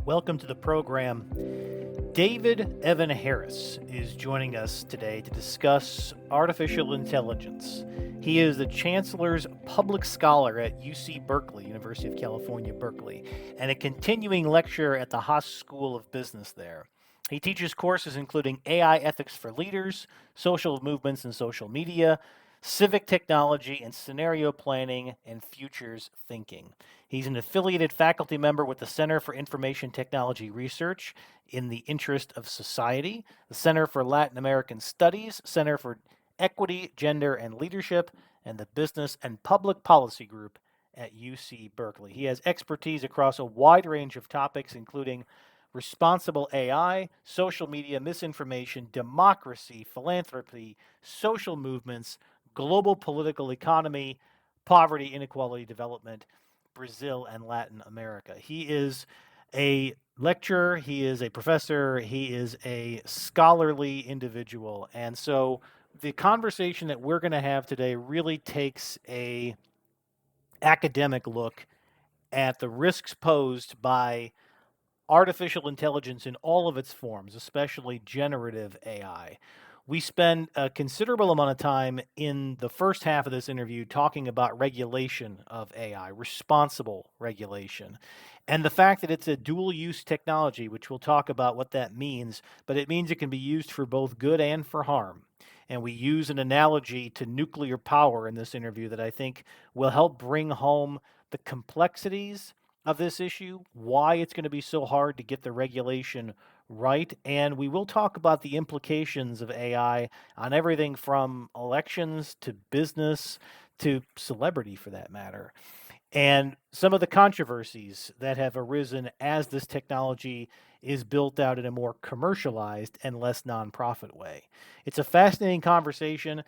Welcome to the program. David Evan Harris is joining us today to discuss artificial intelligence. He is the Chancellor's Public Scholar at UC Berkeley, University of California, Berkeley, and a continuing lecturer at the Haas School of Business there. He teaches courses including AI ethics for leaders, social movements and social media, civic technology and scenario planning, and futures thinking. He's an affiliated faculty member with the Center for Information Technology Research in the Interest of Society, the Center for Latin American Studies, Center for Equity, Gender, and Leadership, and the Business and Public Policy Group at UC Berkeley. He has expertise across a wide range of topics, including responsible AI, social media, misinformation, democracy, philanthropy, social movements, global political economy, poverty, inequality, development, Brazil, and Latin America. He is a lecturer, he is a professor, he is a scholarly individual. And so the conversation that we're going to have today really takes a academic look at the risks posed by artificial intelligence in all of its forms, especially generative AI. We spend a considerable amount of time in the first half of this interview talking about regulation of AI, responsible regulation, and the fact that it's a dual use technology, which we'll talk about what that means, but it means it can be used for both good and for harm. And we use an analogy to nuclear power in this interview that I think will help bring home the complexities of this issue, why it's going to be so hard to get the regulation right, and we will talk about the implications of AI on everything from elections to business to celebrity for that matter, and some of the controversies that have arisen as this technology is built out in a more commercialized and less nonprofit way. It's a fascinating conversation.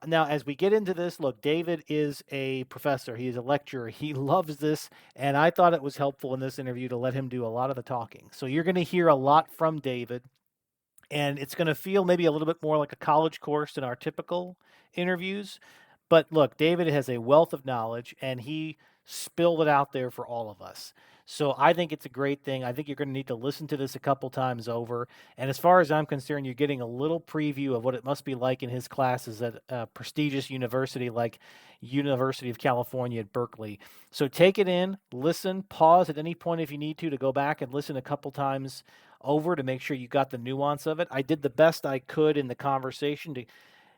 Now, as we get into this, look, David is a professor, he is a lecturer, he loves this, and I thought it was helpful in this interview to let him do a lot of the talking. So you're going to hear a lot from David, and it's going to feel maybe a little bit more like a college course than our typical interviews. But look, David has a wealth of knowledge, and he spilled it out there for all of us. So I think it's a great thing. I think you're going to need to listen to this a couple times over. And as far as I'm concerned, you're getting a little preview of what it must be like in his classes at a prestigious university like University of California at Berkeley. So take it in, listen, pause at any point if you need to go back and listen a couple times over to make sure you got the nuance of it. I did the best I could in the conversation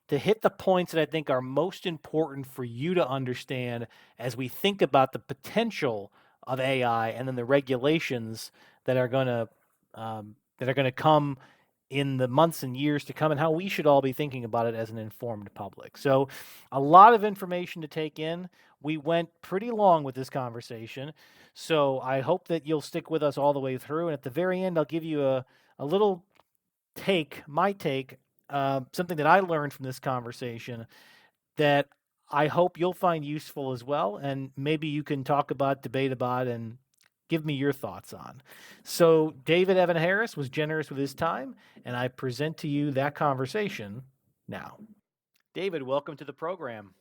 to hit the points that I think are most important for you to understand as we think about the potential of AI and then the regulations that are going to come in the months and years to come, and how we should all be thinking about it as an informed public. So a lot of information to take in. We went pretty long with this conversation, so I hope that you'll stick with us all the way through. And at the very end, I'll give you a little my take, something that I learned from this conversation that I hope you'll find useful as well, and maybe you can talk about, debate about, and give me your thoughts on. So David Evan Harris was generous with his time, and I present to you that conversation now. David, welcome to the program.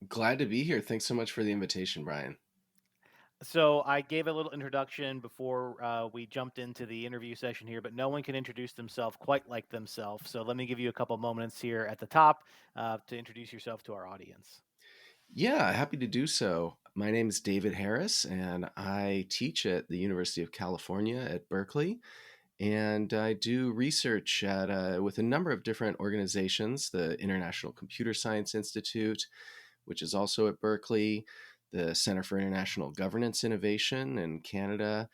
Glad to be here. Thanks so much for the invitation, Brian. So I gave a little introduction before we jumped into the interview session here, but no one can introduce themselves quite like themselves. So let me give you a couple moments here at the top to introduce yourself to our audience. Yeah, happy to do so. My name is David Harris, and I teach at the University of California at Berkeley. And I do research with a number of different organizations, the International Computer Science Institute, which is also at Berkeley, the Center for International Governance Innovation in Canada,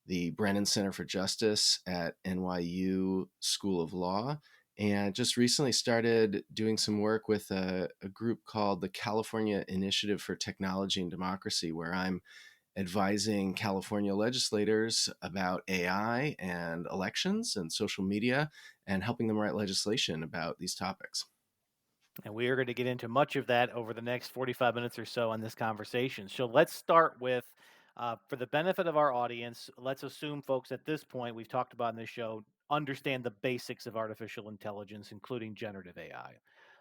the Brennan Center for Justice at NYU School of Law, and just recently started doing some work with a group called the California Initiative for Technology and Democracy, where I'm advising California legislators about AI and elections and social media and helping them write legislation about these topics. And we are going to get into much of that over the next 45 minutes or so on this conversation. So let's start with, for the benefit of our audience, let's assume folks at this point, we've talked about in this show, understand the basics of artificial intelligence, including generative AI.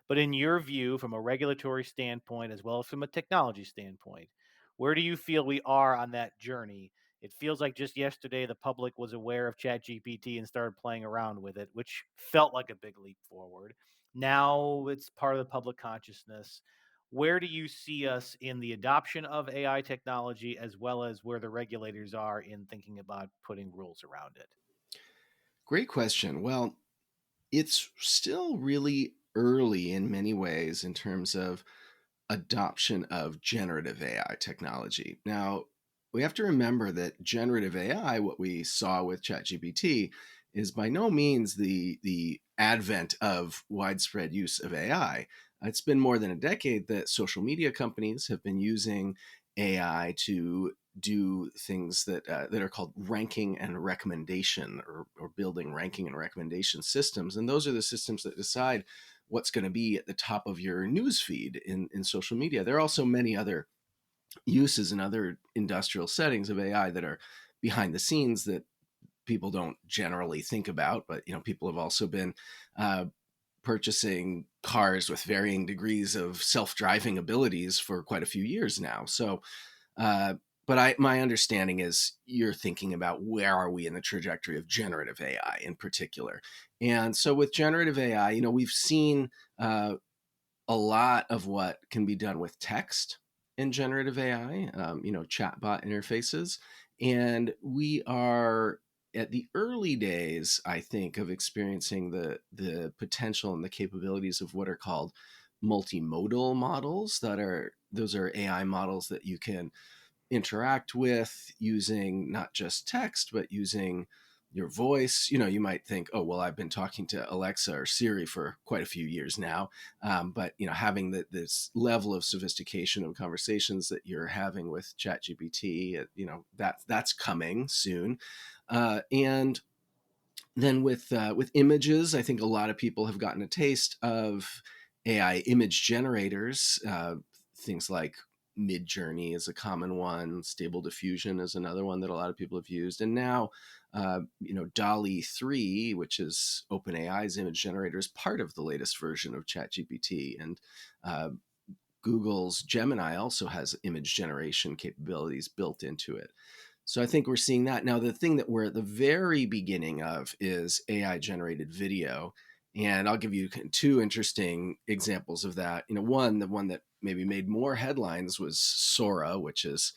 But in your view, from a regulatory standpoint, as well as from a technology standpoint, where do you feel we are on that journey It feels like just yesterday the public was aware of ChatGPT and started playing around with it, which felt like a big leap forward. Now it's part of the public consciousness. Where do you see us in the adoption of AI technology, as well as where the regulators are in thinking about putting rules around it? Great question. Well, it's still really early in many ways in terms of adoption of generative AI technology. Now, we have to remember that generative AI, what we saw with ChatGPT, is by no means the advent of widespread use of AI. It's been more than a decade that social media companies have been using AI to do things that are called ranking and recommendation, or building ranking and recommendation systems. And those are the systems that decide what's going to be at the top of your news feed in social media. There are also many other uses in other industrial settings of AI that are behind the scenes that people don't generally think about. But people have also been uh, purchasing cars with varying degrees of self-driving abilities for quite a few years now. So, uh, but my understanding is you're thinking about where are we in the trajectory of generative AI in particular. And so with generative AI, we've seen a lot of what can be done with text in generative AI, chatbot interfaces. And we are at the early days, I think, of experiencing the potential and the capabilities of what are called multimodal models. Those are AI models that you can interact with using not just text, but using your voice. You might think, oh, well, I've been talking to Alexa or Siri for quite a few years now. But, having this level of sophistication of conversations that you're having with ChatGPT, that's coming soon. And then with images, I think a lot of people have gotten a taste of AI image generators. Things like Midjourney is a common one. Stable Diffusion is another one that a lot of people have used. And now, DALL-E 3, which is OpenAI's image generator, is part of the latest version of ChatGPT. And uh, Google's Gemini also has image generation capabilities built into it. So I think we're seeing that. Now, the thing that we're at the very beginning of is AI generated video. And I'll give you two interesting examples of that. The one that maybe made more headlines was Sora, which is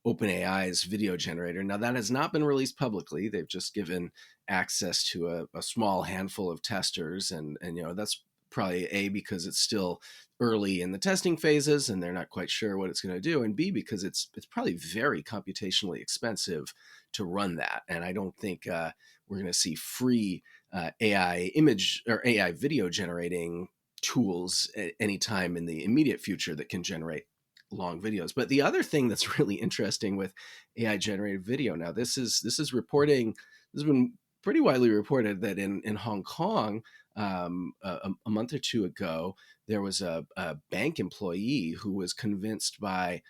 OpenAI's video generator. Now, that has not been released publicly. They've just given access to a small handful of testers. And that's probably because it's still early in the testing phases and they're not quite sure what it's going to do, and B, because it's probably very computationally expensive to run that. And I don't think we're going to see free AI image or AI video generating tools at any time in the immediate future that can generate long videos. But the other thing that's really interesting with AI generated video, now this has been pretty widely reported that in Hong Kong, a month or two ago, there was a bank employee who was convinced by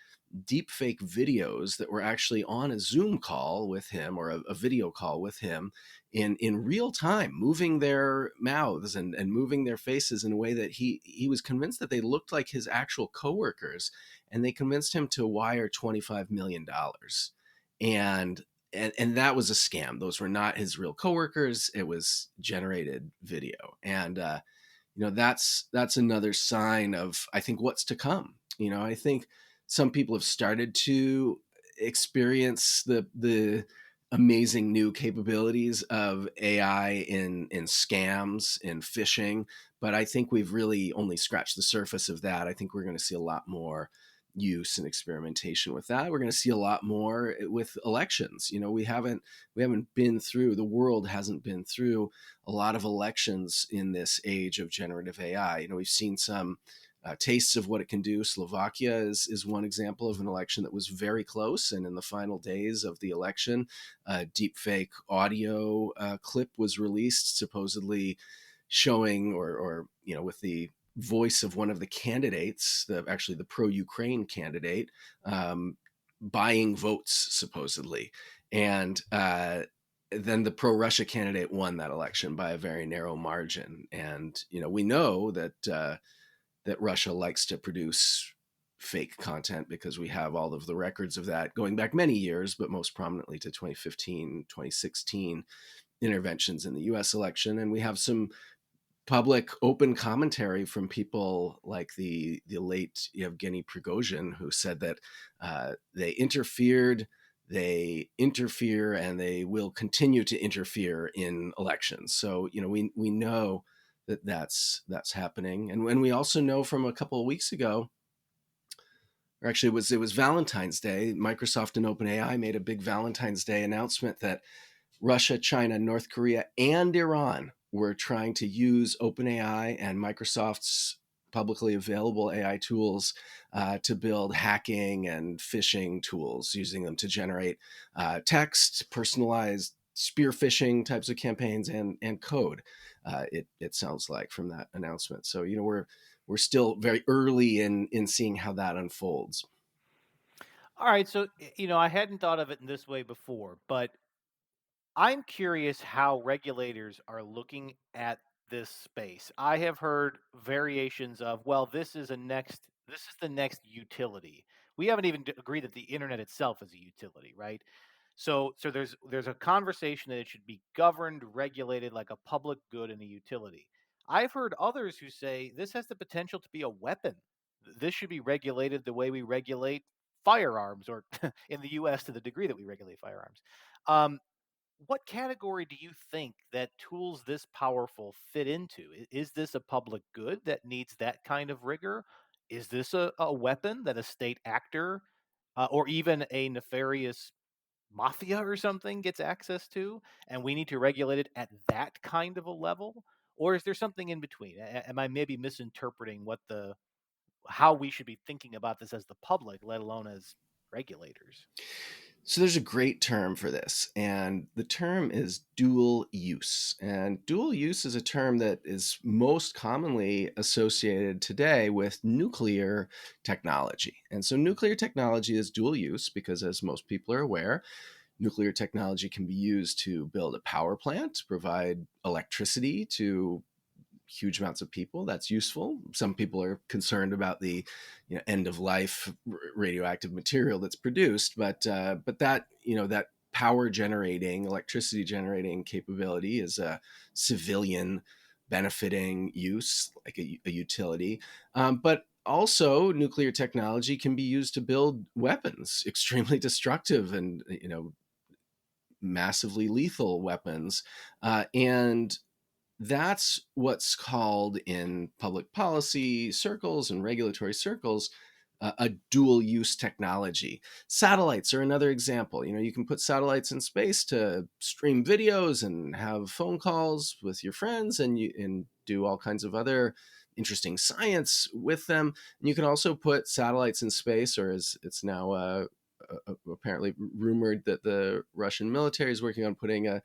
deepfake videos that were actually on a Zoom call with him, or a video call with him in real time, moving their mouths and moving their faces in a way that he was convinced that they looked like his actual coworkers, and they convinced him to wire $25 million. And and that was a scam. Those were not his real coworkers. It was generated video. And that's another sign of, I think, what's to come. I think some people have started to experience the amazing new capabilities of AI in scams, in phishing, but I think we've really only scratched the surface of that. I think we're going to see a lot more use and experimentation with that. We're going to see a lot more with elections. The world hasn't been through a lot of elections in this age of generative AI. We've seen some tastes of what it can do. Slovakia is one example of an election that was very close, and in the final days of the election, a deepfake audio clip was released, supposedly showing, or with the voice of one of the candidates, actually the pro-Ukraine candidate, buying votes supposedly, and then the pro-Russia candidate won that election by a very narrow margin. And we know that Russia likes to produce fake content because we have all of the records of that going back many years, but most prominently to 2015, 2016 interventions in the US election. And we have some public open commentary from people like the late Yevgeny Prigozhin, who said that they interfered, they interfere, and they will continue to interfere in elections. So we know that that's happening, and when we also know from a couple of weeks ago, or actually it was Valentine's Day, Microsoft and OpenAI made a big Valentine's Day announcement that Russia, China, North Korea, and Iran were trying to use OpenAI and Microsoft's publicly available AI tools to build hacking and phishing tools, using them to generate text, personalized spear phishing types of campaigns, and code. It sounds like from that announcement. So we're still very early in seeing how that unfolds. All right, so I hadn't thought of it in this way before, but I'm curious how regulators are looking at this space. I have heard variations of, well, this is the next utility. We haven't even agreed that the internet itself is a utility, right? So there's a conversation that it should be governed, regulated like a public good and a utility. I've heard others who say this has the potential to be a weapon. This should be regulated the way we regulate firearms, or in the US to the degree that we regulate firearms. Um, what category do you think that tools this powerful fit into? Is this a public good that needs that kind of rigor? Is this a weapon that a state actor, or even a nefarious mafia or something gets access to, and we need to regulate it at that kind of a level? Or is there something in between? Am I maybe misinterpreting how we should be thinking about this as the public, let alone as regulators? So there's a great term for this, and the term is dual use. And dual use is a term that is most commonly associated today with nuclear technology. And so nuclear technology is dual use because, as most people are aware, nuclear technology can be used to build a power plant, to provide electricity to huge amounts of people. That's useful. Some people are concerned about the end of life radioactive material that's produced, but that power generating, electricity generating capability is a civilian benefiting use, like a utility. But also, nuclear technology can be used to build weapons, extremely destructive and massively lethal weapons, and that's what's called in public policy circles and regulatory circles a dual use technology. Satellites are another example. You can put satellites in space to stream videos and have phone calls with your friends, and do all kinds of other interesting science with them. And you can also put satellites in space, or as it's now apparently rumored that the Russian military is working on putting a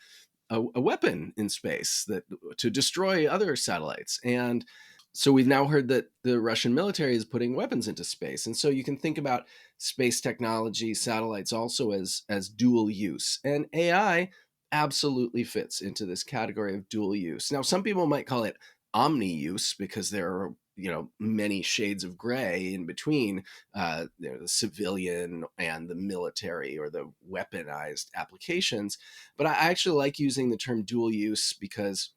weapon in space that to destroy other satellites. And so we've now heard that the Russian military is putting weapons into space. And so you can think about space technology, satellites also as dual use. And AI absolutely fits into this category of dual use. Now, some people might call it omni use because there are many shades of gray in between the civilian and the military or the weaponized applications. But I actually like using the term dual use because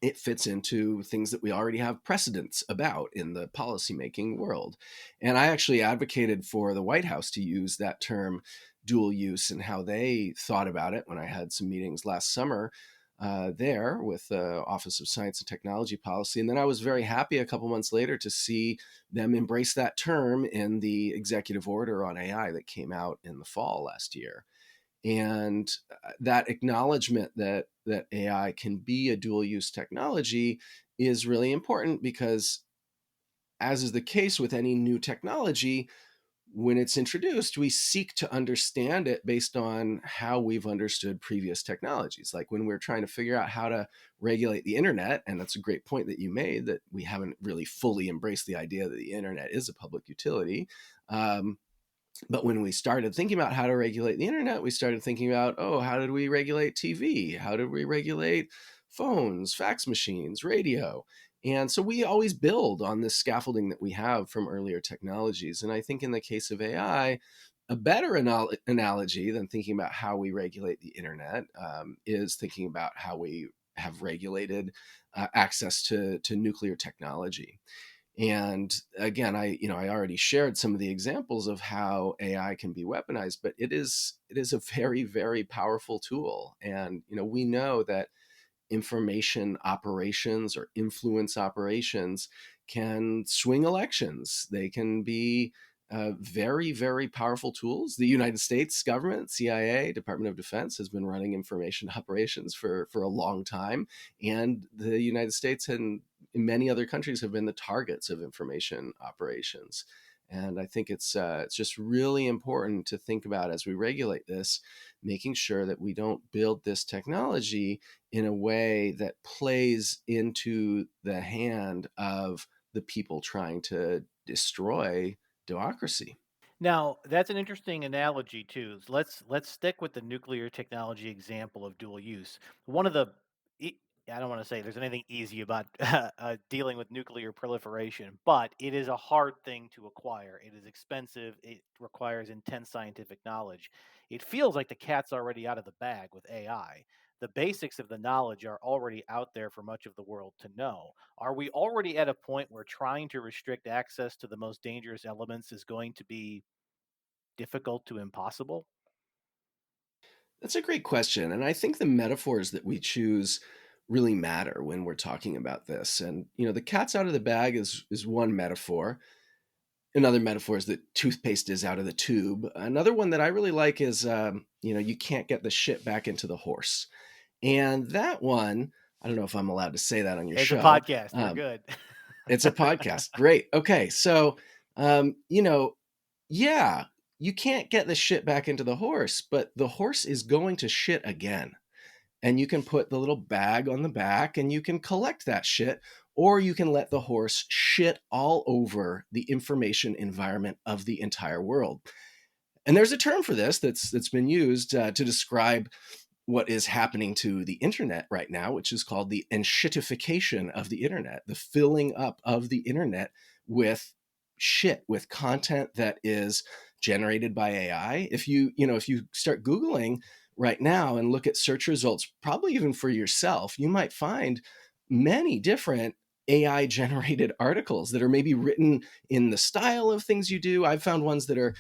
it fits into things that we already have precedents about in the policymaking world. And I actually advocated for the White House to use that term dual use and how they thought about it when I had some meetings last summer there with the Office of Science and Technology Policy. And then I was very happy a couple months later to see them embrace that term in the executive order on AI that came out in the fall last year. And that acknowledgement that AI can be a dual use technology is really important because, as is the case with any new technology, when it's introduced, we seek to understand it based on how we've understood previous technologies. Like when we're trying to figure out how to regulate the internet, and that's a great point that you made, that we haven't really fully embraced the idea that the internet is a public utility. But when we started thinking about how to regulate the internet, we started thinking about, how did we regulate TV? How did we regulate phones, fax machines, radio? And so we always build on this scaffolding that we have from earlier technologies. And I think in the case of AI, a better analogy than thinking about how we regulate the internet is thinking about how we have regulated access to nuclear technology. And again, I already shared some of the examples of how AI can be weaponized, but it is a very, very powerful tool. And we know that information operations or influence operations can swing elections. They can be very, very powerful tools. The United States government, CIA, Department of Defense, has been running information operations for a long time. And the United States and many other countries have been the targets of information operations. And I think it's just really important to think about as we regulate this, making sure that we don't build this technology in a way that plays into the hand of the people trying to destroy democracy. Now, that's an interesting analogy too. Let's stick with the nuclear technology example of dual use. One of the e- I don't want to say there's anything easy about dealing with nuclear proliferation, but it is a hard thing to acquire. It is expensive. It requires intense scientific knowledge. It feels like the cat's already out of the bag with AI. The basics of the knowledge are already out there for much of the world to know. Are we already at a point where trying to restrict access to the most dangerous elements is going to be difficult to impossible? That's a great question. And I think the metaphors that we choose really matter when we're talking about this. And, the cat's out of the bag is one metaphor. Another metaphor is that toothpaste is out of the tube. Another one that I really like is, you can't get the shit back into the horse. And that one, I don't know if I'm allowed to say that on your It's a show. podcast. You're good. It's a podcast. Great. Okay. So, yeah, you can't get the shit back into the horse, but the horse is going to shit again. And you can put the little bag on the back and you can collect that shit, or you can let the horse shit all over the information environment of the entire world. And there's a term for this that's been used to describe what is happening to the internet right now, which is called the enshittification of the internet, the filling up of the internet with shit, with content that is generated by AI. If you start Googling right now and look at search results, probably even for yourself, you might find many different AI generated articles that are maybe written in the style of things you do. I've found ones that are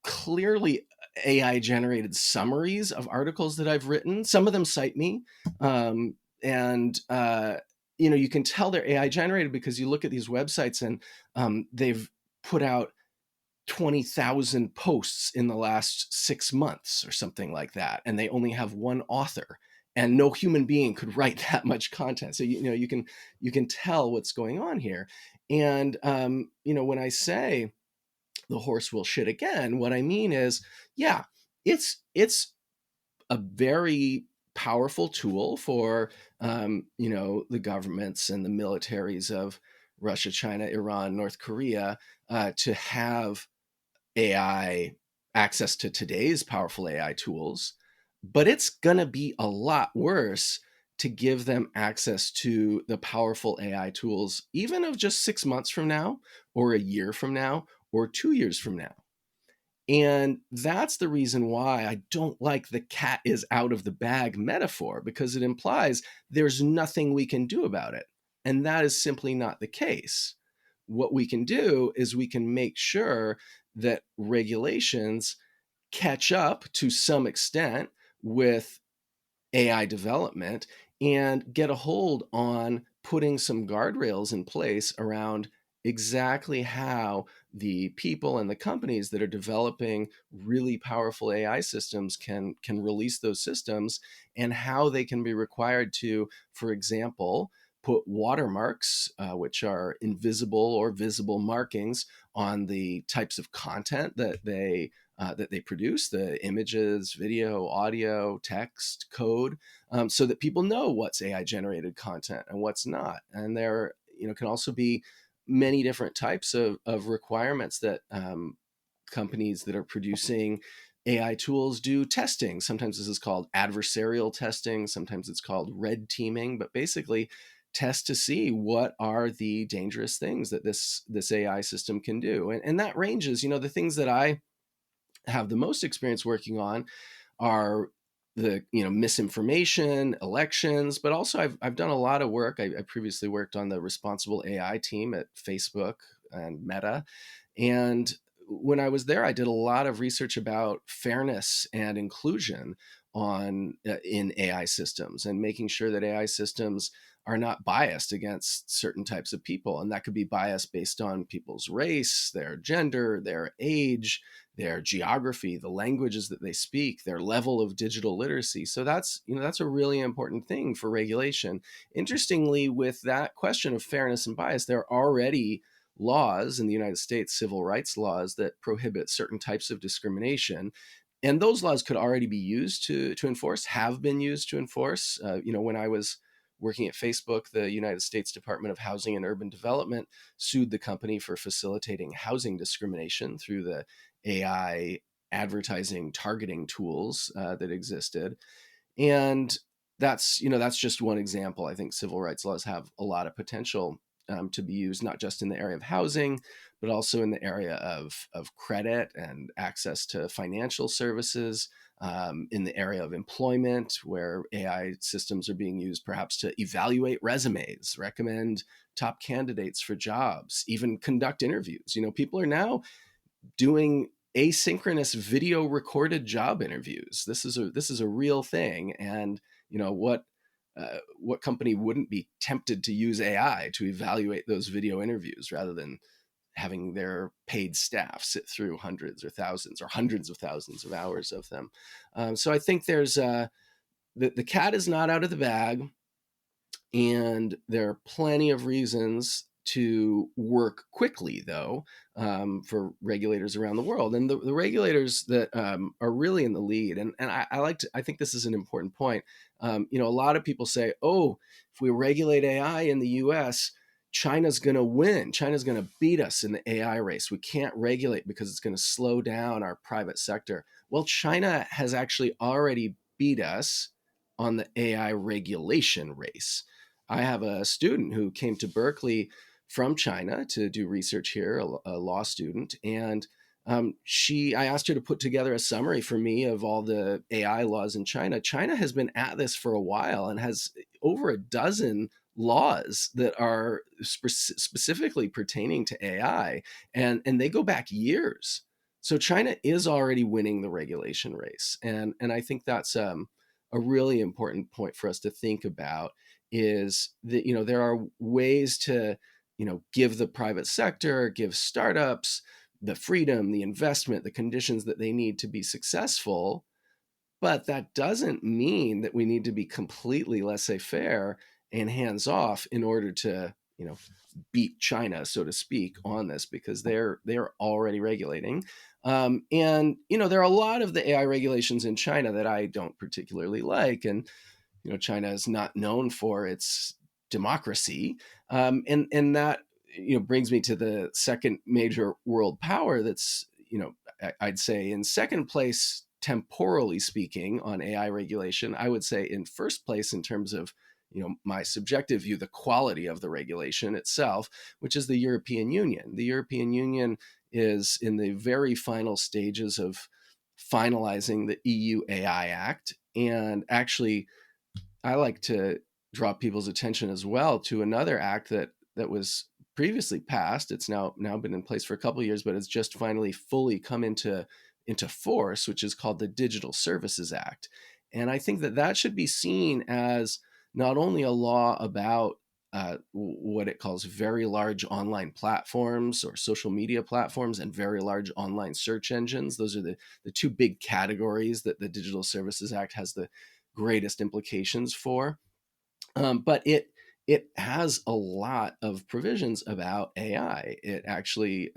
clearly AI generated summaries of articles that I've written. Some of them cite me. And, you can tell they're AI generated because you look at these websites and they've put out 20,000 posts in the last 6 months or something like that. And they only have one author. And no human being could write that much content. So you can tell what's going on here. And when I say the horse will shit again, what I mean is, yeah, it's a very powerful tool for the governments and the militaries of Russia, China, Iran, North Korea to have AI access to today's powerful AI tools, but it's going to be a lot worse to give them access to the powerful AI tools, even of just 6 months from now, or a year from now, or 2 years from now. And that's the reason why I don't like the cat is out of the bag metaphor, because it implies there's nothing we can do about it. And that is simply not the case. What we can do is we can make sure that regulations catch up to some extent with AI development and get a hold on putting some guardrails in place around exactly how the people and the companies that are developing really powerful AI systems can release those systems, and how they can be required to, for example, put watermarks, which are invisible or visible markings on the types of content that they produce, the images, video, audio, text, code, so that people know what's AI generated content and what's not. And there, can also be many different types of requirements that companies that are producing AI tools do testing. Sometimes this is called adversarial testing. Sometimes it's called red teaming. But basically, test to see what are the dangerous things that this AI system can do. And that ranges, the things that I have the most experience working on are the misinformation, elections, but also I've done a lot of work. I previously worked on the responsible AI team at Facebook and Meta, and when I was there, I did a lot of research about fairness and inclusion on in AI systems and making sure that AI systems are not biased against certain types of people, and that could be biased based on people's race, their gender, their age, their geography, the languages that they speak, their level of digital literacy. So that's a really important thing for regulation. Interestingly, with that question of fairness and bias, there are already laws in the United States, civil rights laws, that prohibit certain types of discrimination. And those laws could already be used to enforce, have been used to enforce. When I was working at Facebook, the United States Department of Housing and Urban Development sued the company for facilitating housing discrimination through the AI advertising targeting tools that existed. And that's just one example. I think civil rights laws have a lot of potential to be used, not just in the area of housing, but also in the area of credit and access to financial services, in the area of employment, where AI systems are being used perhaps to evaluate resumes, recommend top candidates for jobs, even conduct interviews. People are now doing asynchronous video recorded job interviews. This is a real thing, and what company wouldn't be tempted to use AI to evaluate those video interviews rather than having their paid staff sit through hundreds or thousands or hundreds of thousands of hours of them. So I think there's the cat is not out of the bag, and there are plenty of reasons to work quickly, though, for regulators around the world. And the regulators that are really in the lead, and I think this is an important point. A lot of people say, oh, if we regulate AI in the US, China's going to win. China's going to beat us in the AI race. We can't regulate because it's going to slow down our private sector. Well, China has actually already beat us on the AI regulation race. I have a student who came to Berkeley from China to do research here, a law student, and I asked her to put together a summary for me of all the AI laws in China. China has been at this for a while and has over a dozen laws that are specifically pertaining to AI, and they go back years. So China is already winning the regulation race, and I think that's a really important point for us to think about. Is that there are ways to give the private sector, give startups the freedom, the investment, the conditions that they need to be successful. But that doesn't mean that we need to be completely laissez-faire and hands-off in order to, beat China, so to speak, on this, because they're already regulating. And there are a lot of the AI regulations in China that I don't particularly like, and China is not known for its democracy, and that brings me to the second major world power that's I'd say in second place temporally speaking on AI regulation. I would say in first place in terms of my subjective view, the quality of the regulation itself, which is the European Union. The European Union is in the very final stages of finalizing the EU AI Act, and actually I like to draw people's attention as well to another act that was previously passed. It's now been in place for a couple of years, but it's just finally fully come into force, which is called the Digital Services Act. And I think that should be seen as not only a law about what it calls very large online platforms or social media platforms and very large online search engines. Those are the two big categories that the Digital Services Act has the greatest implications for. But it has a lot of provisions about AI. It actually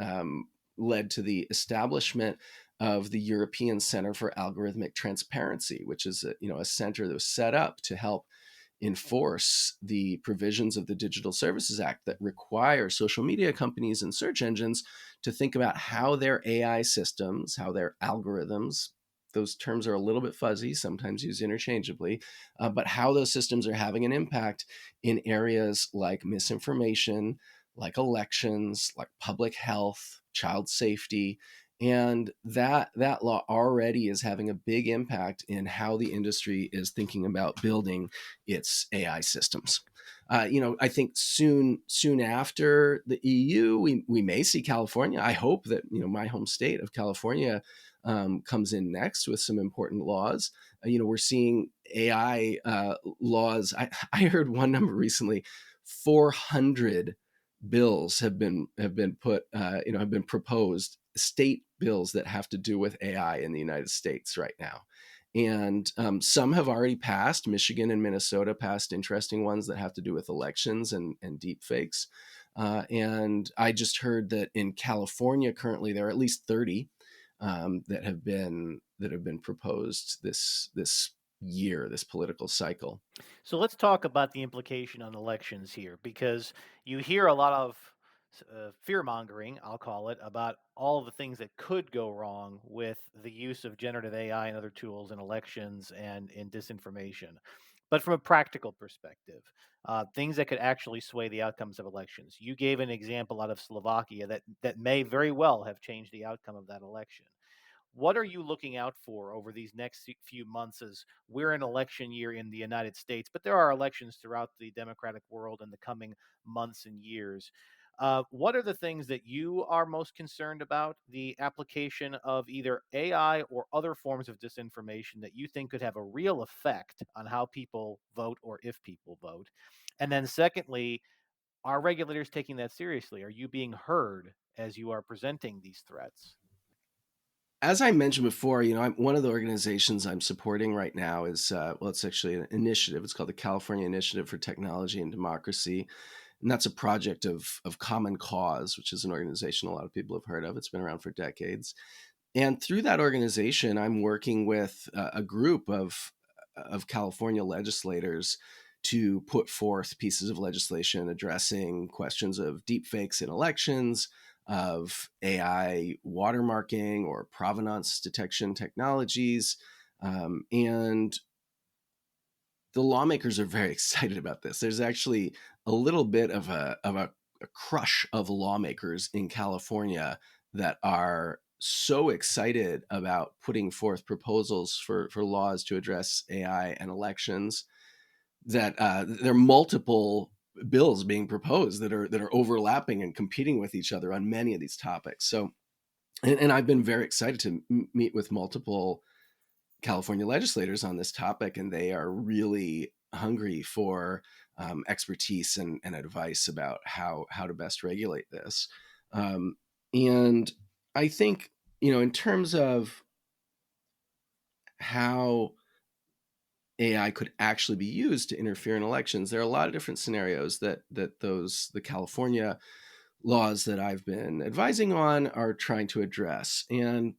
led to the establishment of the European Center for Algorithmic Transparency, which is a center that was set up to help enforce the provisions of the Digital Services Act that require social media companies and search engines to think about how their AI systems, how their algorithms those terms are a little bit fuzzy, sometimes used interchangeably, but how those systems are having an impact in areas like misinformation, like elections, like public health, child safety. And that law already is having a big impact in how the industry is thinking about building its AI systems. I think soon after the EU, we may see California. I hope that my home state of California comes in next with some important laws. We're seeing AI laws. I heard one number recently: 400 bills have been put, have been proposed, state bills that have to do with AI in the United States right now. And some have already passed. Michigan and Minnesota passed interesting ones that have to do with elections and deep fakes. And I just heard that in California currently there are at least 30 that have been proposed this year, this political cycle. So let's talk about the implication on elections here, because you hear a lot of fear mongering, I'll call it, about all the things that could go wrong with the use of generative AI and other tools in elections and in disinformation. But from a practical perspective, things that could actually sway the outcomes of elections. You gave an example out of Slovakia that may very well have changed the outcome of that election. What are you looking out for over these next few months, as we're in election year in the United States, but there are elections throughout the democratic world in the coming months and years? What are the things that you are most concerned about, the application of either AI or other forms of disinformation that you think could have a real effect on how people vote or if people vote? And then, secondly, are regulators taking that seriously? Are you being heard as you are presenting these threats? As I mentioned before, one of the organizations I'm supporting right now is, it's actually an initiative. It's called the California Initiative for Technology and Democracy. And that's a project of Common Cause, which is an organization a lot of people have heard of. It's been around for decades. And through that organization, I'm working with a group of California legislators to put forth pieces of legislation addressing questions of deepfakes in elections, of AI watermarking or provenance detection technologies. And the lawmakers are very excited about this. There's actually a little bit of a crush of lawmakers in California that are so excited about putting forth proposals for laws to address AI and elections that there are multiple bills being proposed that are overlapping and competing with each other on many of these topics. So, and I've been very excited to meet with multiple California legislators on this topic, and they are really hungry for expertise and advice about how to best regulate this. And I think, in terms of how AI could actually be used to interfere in elections, there are a lot of different scenarios that the California laws that I've been advising on are trying to address. And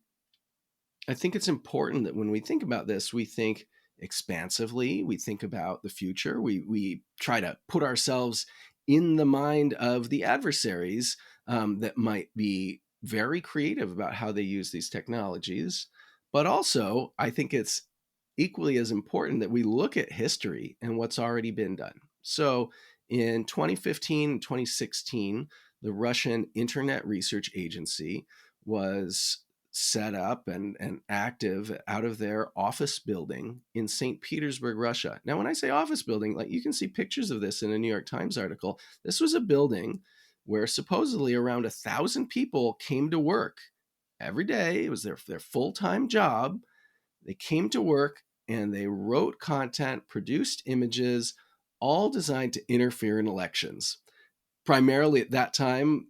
I think it's important that when we think about this, we think expansively. We think about the future. We try to put ourselves in the mind of the adversaries that might be very creative about how they use these technologies. But also, I think it's equally as important that we look at history and what's already been done. So in 2015, 2016, the Russian Internet Research Agency was set up and active out of their office building in St. Petersburg, Russia. Now, when I say office building, like, you can see pictures of this in a New York Times article. This was a building where supposedly around 1,000 people came to work every day. It was their full-time job. They came to work and they wrote content, produced images, all designed to interfere in elections. Primarily at that time,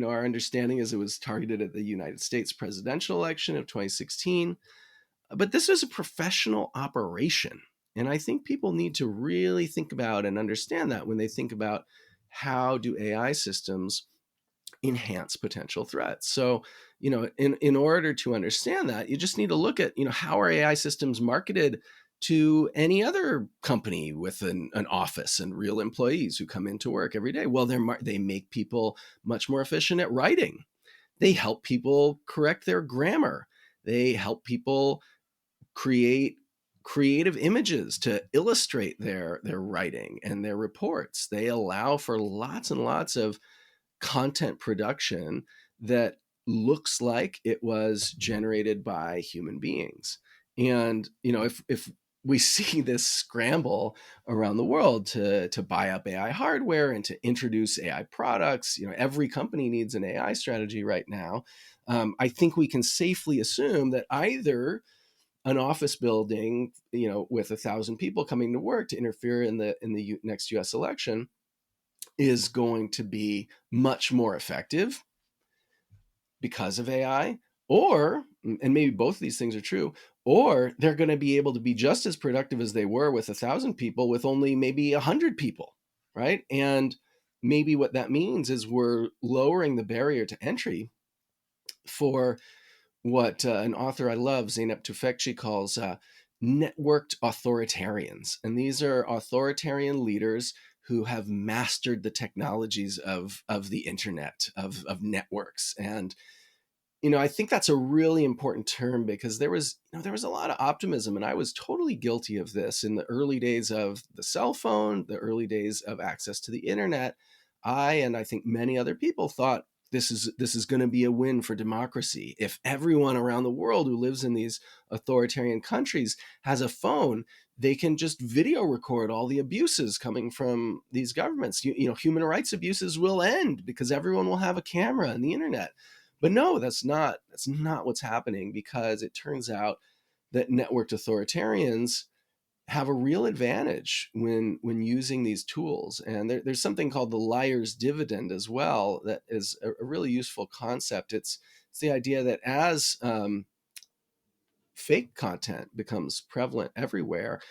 our understanding is it was targeted at the United States presidential election of 2016. But this was a professional operation. And I think people need to really think about and understand that when they think about how do AI systems enhance potential threats. So, in order to understand that, you just need to look at, how are AI systems marketed to any other company with an office and real employees who come into work every day. Well, they make people much more efficient at writing. They help people correct their grammar. They help people create creative images to illustrate their writing and their reports. They allow for lots and lots of content production that looks like it was generated by human beings. And if we see this scramble around the world to buy up AI hardware and to introduce AI products, every company needs an AI strategy right now. I think we can safely assume that either an office building, with 1,000 people coming to work to interfere in the next U.S. election, is going to be much more effective because of AI, or, and maybe both of these things are true, or they're going to be able to be just as productive as they were with 1,000 people with only maybe 100 people, right? And maybe what that means is we're lowering the barrier to entry for what an author I love, Zeynep Tufekci, calls networked authoritarians. And these are authoritarian leaders who have mastered the technologies of the internet, of networks. And I think that's a really important term because there was a lot of optimism, and I was totally guilty of this in the early days of the cell phone, the early days of access to the internet. And I think many other people thought this is going to be a win for democracy. If everyone around the world who lives in these authoritarian countries has a phone, they can just video record all the abuses coming from these governments. Human rights abuses will end because everyone will have a camera and the internet. But no, that's not what's happening, because it turns out that networked authoritarians have a real advantage when using these tools. And there's something called the liar's dividend as well that is a really useful concept. It's the idea that as fake content becomes prevalent everywhere,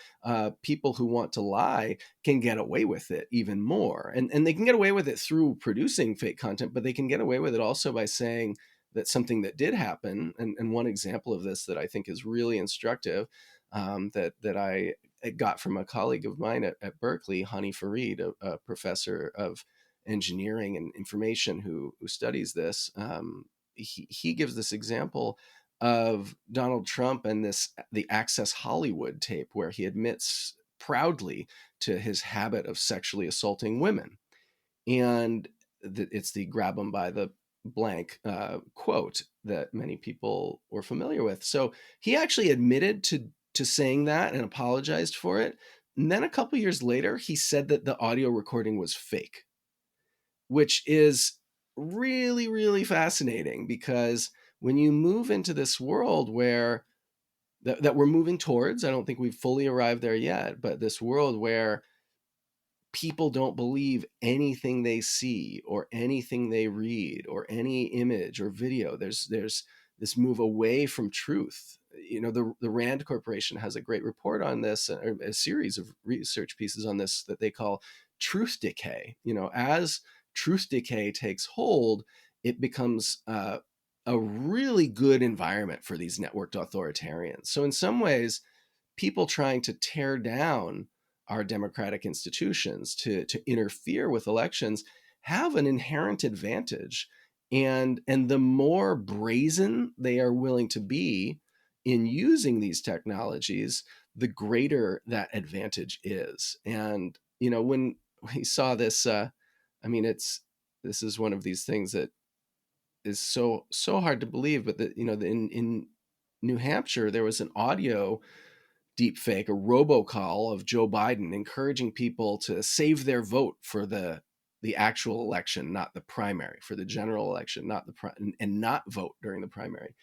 people who want to lie can get away with it even more. And they can get away with it through producing fake content, but they can get away with it also by saying that something that did happen. And one example of this that I think is really instructive, that I got from a colleague of mine at Berkeley, Hani Farid, a professor of engineering and information who studies this. He gives this example of Donald Trump and the Access Hollywood tape, where he admits proudly to his habit of sexually assaulting women. And it's the grab them by the blank quote that many people were familiar with. So he actually admitted to saying that and apologized for it. And then a couple years later, he said that the audio recording was fake, which is really, really fascinating, because when you move into this world where that we're moving towards, I don't think we've fully arrived there yet, but this world where people don't believe anything they see or anything they read or any image or video. There's this move away from truth. The Rand Corporation has a great report on this, a series of research pieces on this that they call truth decay. As truth decay takes hold, it becomes a really good environment for these networked authoritarians. So in some ways, people trying to tear down our democratic institutions to interfere with elections have an inherent advantage. And the more brazen they are willing to be in using these technologies, the greater that advantage is. And when we saw this, this is one of these things that is so hard to believe, but in New Hampshire there was an audio deepfake, a robocall of Joe Biden encouraging people to save their vote for the actual election, not the primary, for the general election, not and not vote during the primary.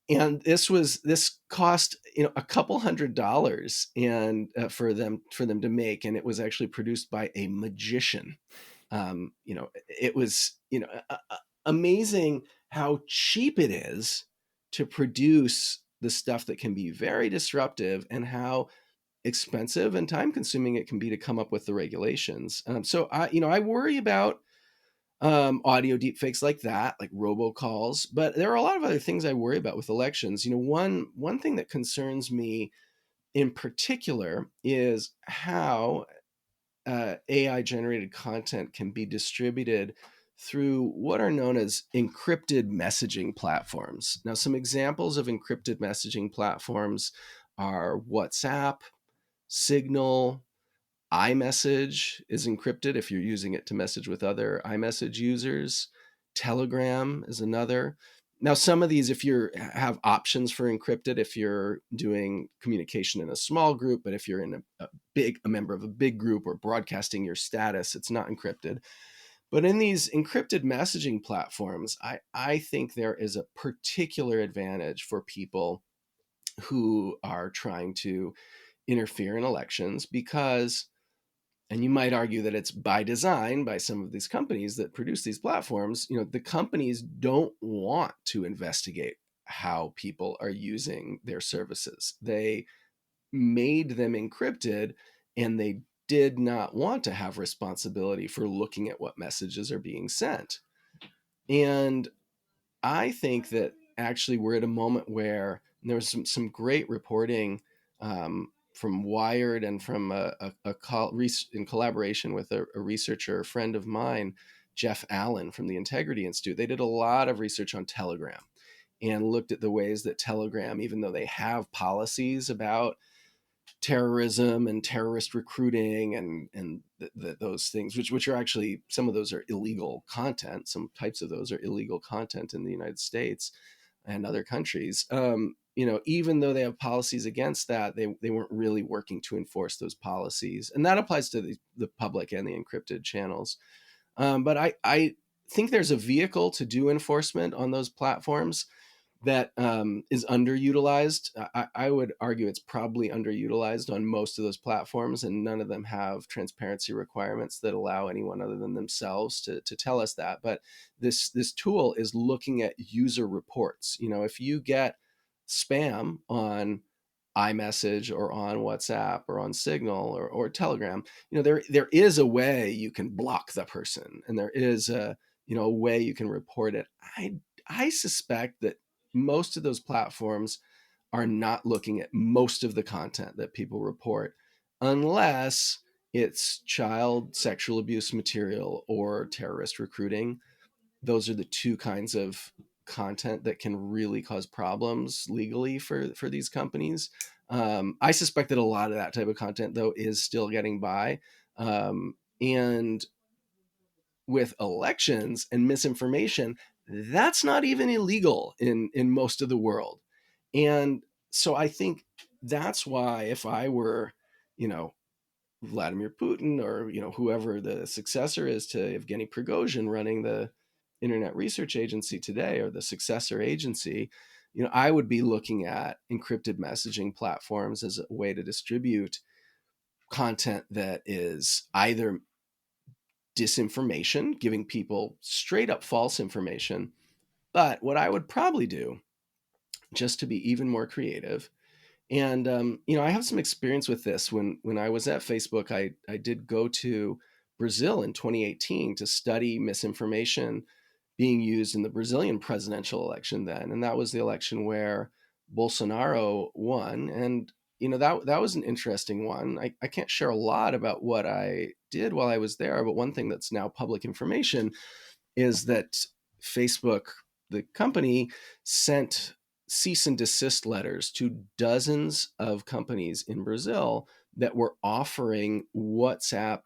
And this cost a couple $100 and for them to make, and it was actually produced by a magician. It was amazing how cheap it is to produce the stuff that can be very disruptive, and how expensive and time consuming it can be to come up with the regulations. So I worry about audio deepfakes like that, like robocalls, but there are a lot of other things I worry about with elections. One thing that concerns me in particular is how AI generated content can be distributed through what are known as encrypted messaging platforms. Now, some examples of encrypted messaging platforms are WhatsApp, Signal, iMessage is encrypted if you're using it to message with other iMessage users. Telegram is another. Now, some of these, if you have options for encrypted, if you're doing communication in a small group, but if you're in a member of a big group or broadcasting your status, it's not encrypted. But in these encrypted messaging platforms, I think there is a particular advantage for people who are trying to interfere in elections because, and you might argue that it's by design by some of these companies that produce these platforms, the companies don't want to investigate how people are using their services. They made them encrypted, and they did not want to have responsibility for looking at what messages are being sent. And I think that actually we're at a moment where there was some great reporting from Wired and from in collaboration with a researcher, a friend of mine, Jeff Allen from the Integrity Institute. They did a lot of research on Telegram and looked at the ways that Telegram, even though they have policies about terrorism and terrorist recruiting and those things, which are actually, some of those are illegal content. Some types of those are illegal content in the United States and other countries. Even though they have policies against that, they weren't really working to enforce those policies, and that applies to the public and the encrypted channels. But I think there's a vehicle to do enforcement on those platforms that is underutilized. I would argue it's probably underutilized on most of those platforms, and none of them have transparency requirements that allow anyone other than themselves to tell us that. But this tool is looking at user reports. If you get spam on iMessage or on WhatsApp or on Signal or Telegram, there is a way you can block the person, and there is a way you can report it. I suspect that most of those platforms are not looking at most of the content that people report, unless it's child sexual abuse material or terrorist recruiting. Those are the two kinds of content that can really cause problems legally for these companies. I suspect that a lot of that type of content, though, is still getting by. And with elections and misinformation, that's not even illegal in most of the world. And so I think that's why, if I were, Vladimir Putin, or whoever the successor is to Evgeny Prigozhin running the Internet Research Agency today, or the successor agency, I would be looking at encrypted messaging platforms as a way to distribute content that is either disinformation, giving people straight up false information. But what I would probably do, just to be even more creative, and I have some experience with this. When I was at Facebook, I did go to Brazil in 2018 to study misinformation being used in the Brazilian presidential election then, and that was the election where Bolsonaro won. And that was an interesting one. I can't share a lot about what I did while I was there, but one thing that's now public information is that Facebook, the company, sent cease and desist letters to dozens of companies in Brazil that were offering WhatsApp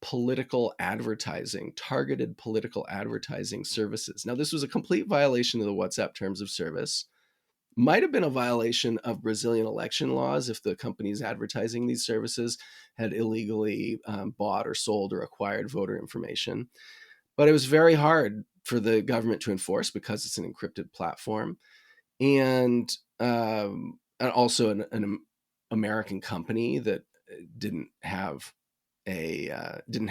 political advertising, targeted political advertising services. Now, this was a complete violation of the WhatsApp terms of service. Might have been a violation of Brazilian election laws if the companies advertising these services had illegally bought or sold or acquired voter information. But it was very hard for the government to enforce because it's an encrypted platform. And also an American company that didn't have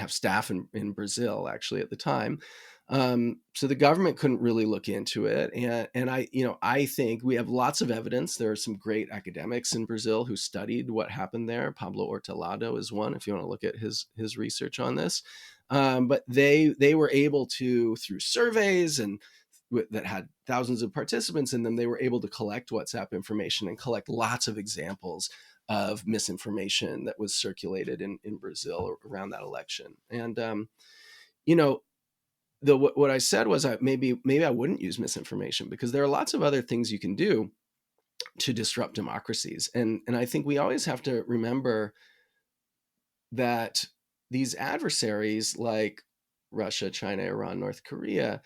staff in Brazil actually at the time. So the government couldn't really look into it. And I think we have lots of evidence. There are some great academics in Brazil who studied what happened there. Pablo Hortelado is one, if you want to look at his research on this. But they were able to, through surveys and that had thousands of participants in them, they were able to collect WhatsApp information and collect lots of examples of misinformation that was circulated in Brazil around that election. And, what I said was maybe I wouldn't use misinformation, because there are lots of other things you can do to disrupt democracies. And I think we always have to remember that these adversaries like Russia, China, Iran, North Korea,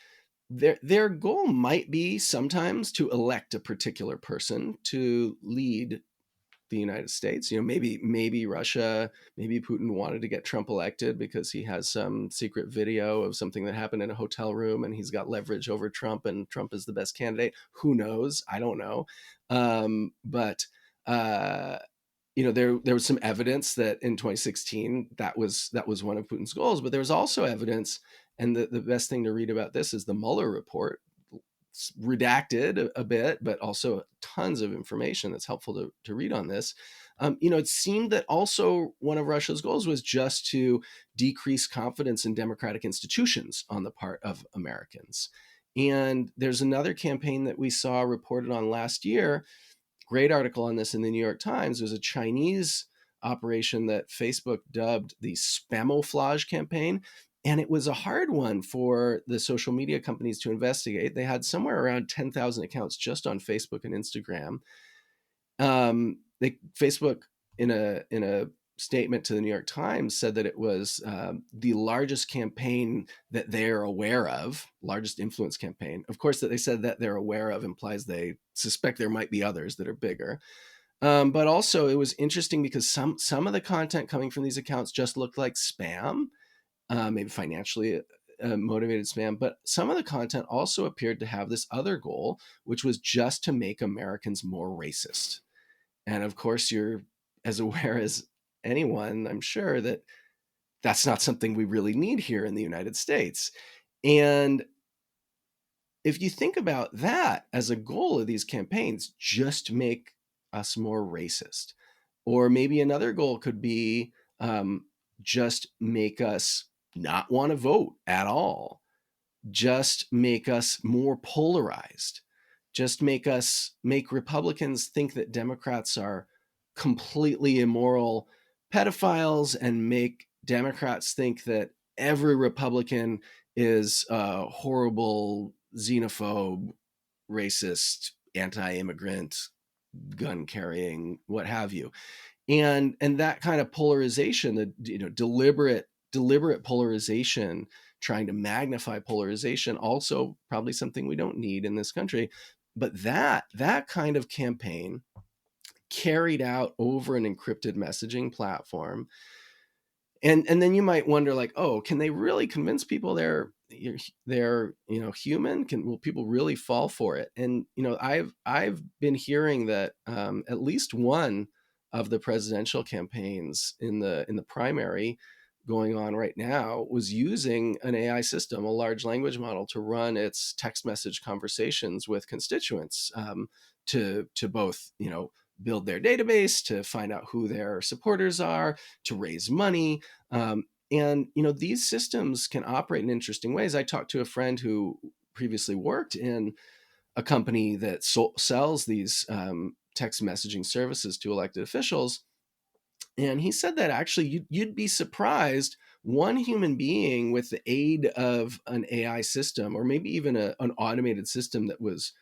their goal might be sometimes to elect a particular person to lead the United States. Maybe Russia, maybe Putin wanted to get Trump elected because he has some secret video of something that happened in a hotel room and he's got leverage over Trump and Trump is the best candidate. Who knows? I don't know. But there was some evidence that in 2016 that was one of Putin's goals. But there was also evidence, and the best thing to read about this is the Mueller report. It's redacted a bit, but also tons of information that's helpful to read on this. It seemed that also one of Russia's goals was just to decrease confidence in democratic institutions on the part of Americans. And there's another campaign that we saw reported on last year. Great article on this in the New York Times. It was a Chinese operation that Facebook dubbed the Spamouflage campaign. And it was a hard one for the social media companies to investigate. They had somewhere around 10,000 accounts just on Facebook and Instagram. Facebook, in a statement to the New York Times, said that it was the largest campaign that they're aware of, largest influence campaign. Of course, that they said that they're aware of implies they suspect there might be others that are bigger. But also, it was interesting because some of the content coming from these accounts just looked like spam, maybe financially motivated spam. But some of the content also appeared to have this other goal, which was just to make Americans more racist. And of course, you're as aware as anyone, I'm sure, that that's not something we really need here in the United States. And if you think about that as a goal of these campaigns, just make us more racist. Or maybe another goal could be just make us not want to vote at all. Just make us more polarized. Just make Republicans think that Democrats are completely immoral pedophiles, and make Democrats think that every Republican is a horrible xenophobe, racist, anti-immigrant, gun carrying, what have you. And that kind of polarization, the deliberate polarization, trying to magnify polarization, also probably something we don't need in this country. But that kind of campaign carried out over an encrypted messaging platform. And then you might wonder, like, oh, can they really convince people they're human? Will people really fall for it? And I've been hearing that at least one of the presidential campaigns in the primary going on right now was using an AI system, a large language model, to run its text message conversations with constituents, to both build their database, to find out who their supporters are, to raise money. And these systems can operate in interesting ways. I talked to a friend who previously worked in a company that sells these text messaging services to elected officials. And he said that actually you'd be surprised, one human being with the aid of an AI system, or maybe even an automated system that was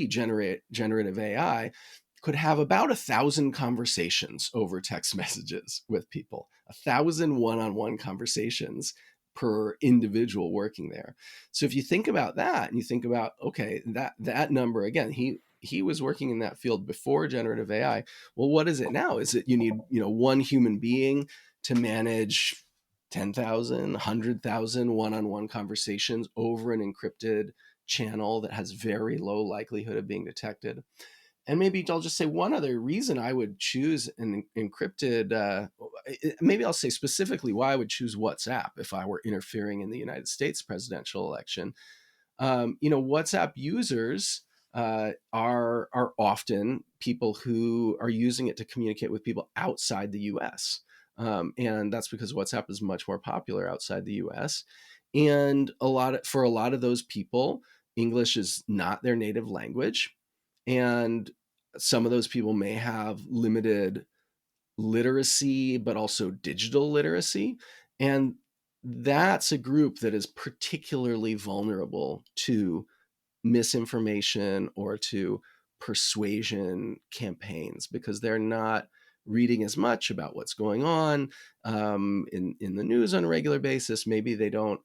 generative AI, could have about 1,000 conversations over text messages with people, 1,000 one-on-one conversations per individual working there. So if you think about that, and you think about, okay, that number, again, he was working in that field before generative AI. Well, what is it now? Is it you need one human being to manage 10,000, 100,000 one-on-one conversations over an encrypted channel that has very low likelihood of being detected? And maybe I'll just say one other reason I would choose an encrypted, maybe I'll say specifically why I would choose WhatsApp if I were interfering in the United States presidential election. WhatsApp users are often people who are using it to communicate with people outside the US. And that's because WhatsApp is much more popular outside the US. And for a lot of those people, English is not their native language. And some of those people may have limited literacy, but also digital literacy. And that's a group that is particularly vulnerable to misinformation or to persuasion campaigns because they're not reading as much about what's going on in the news on a regular basis. Maybe they don't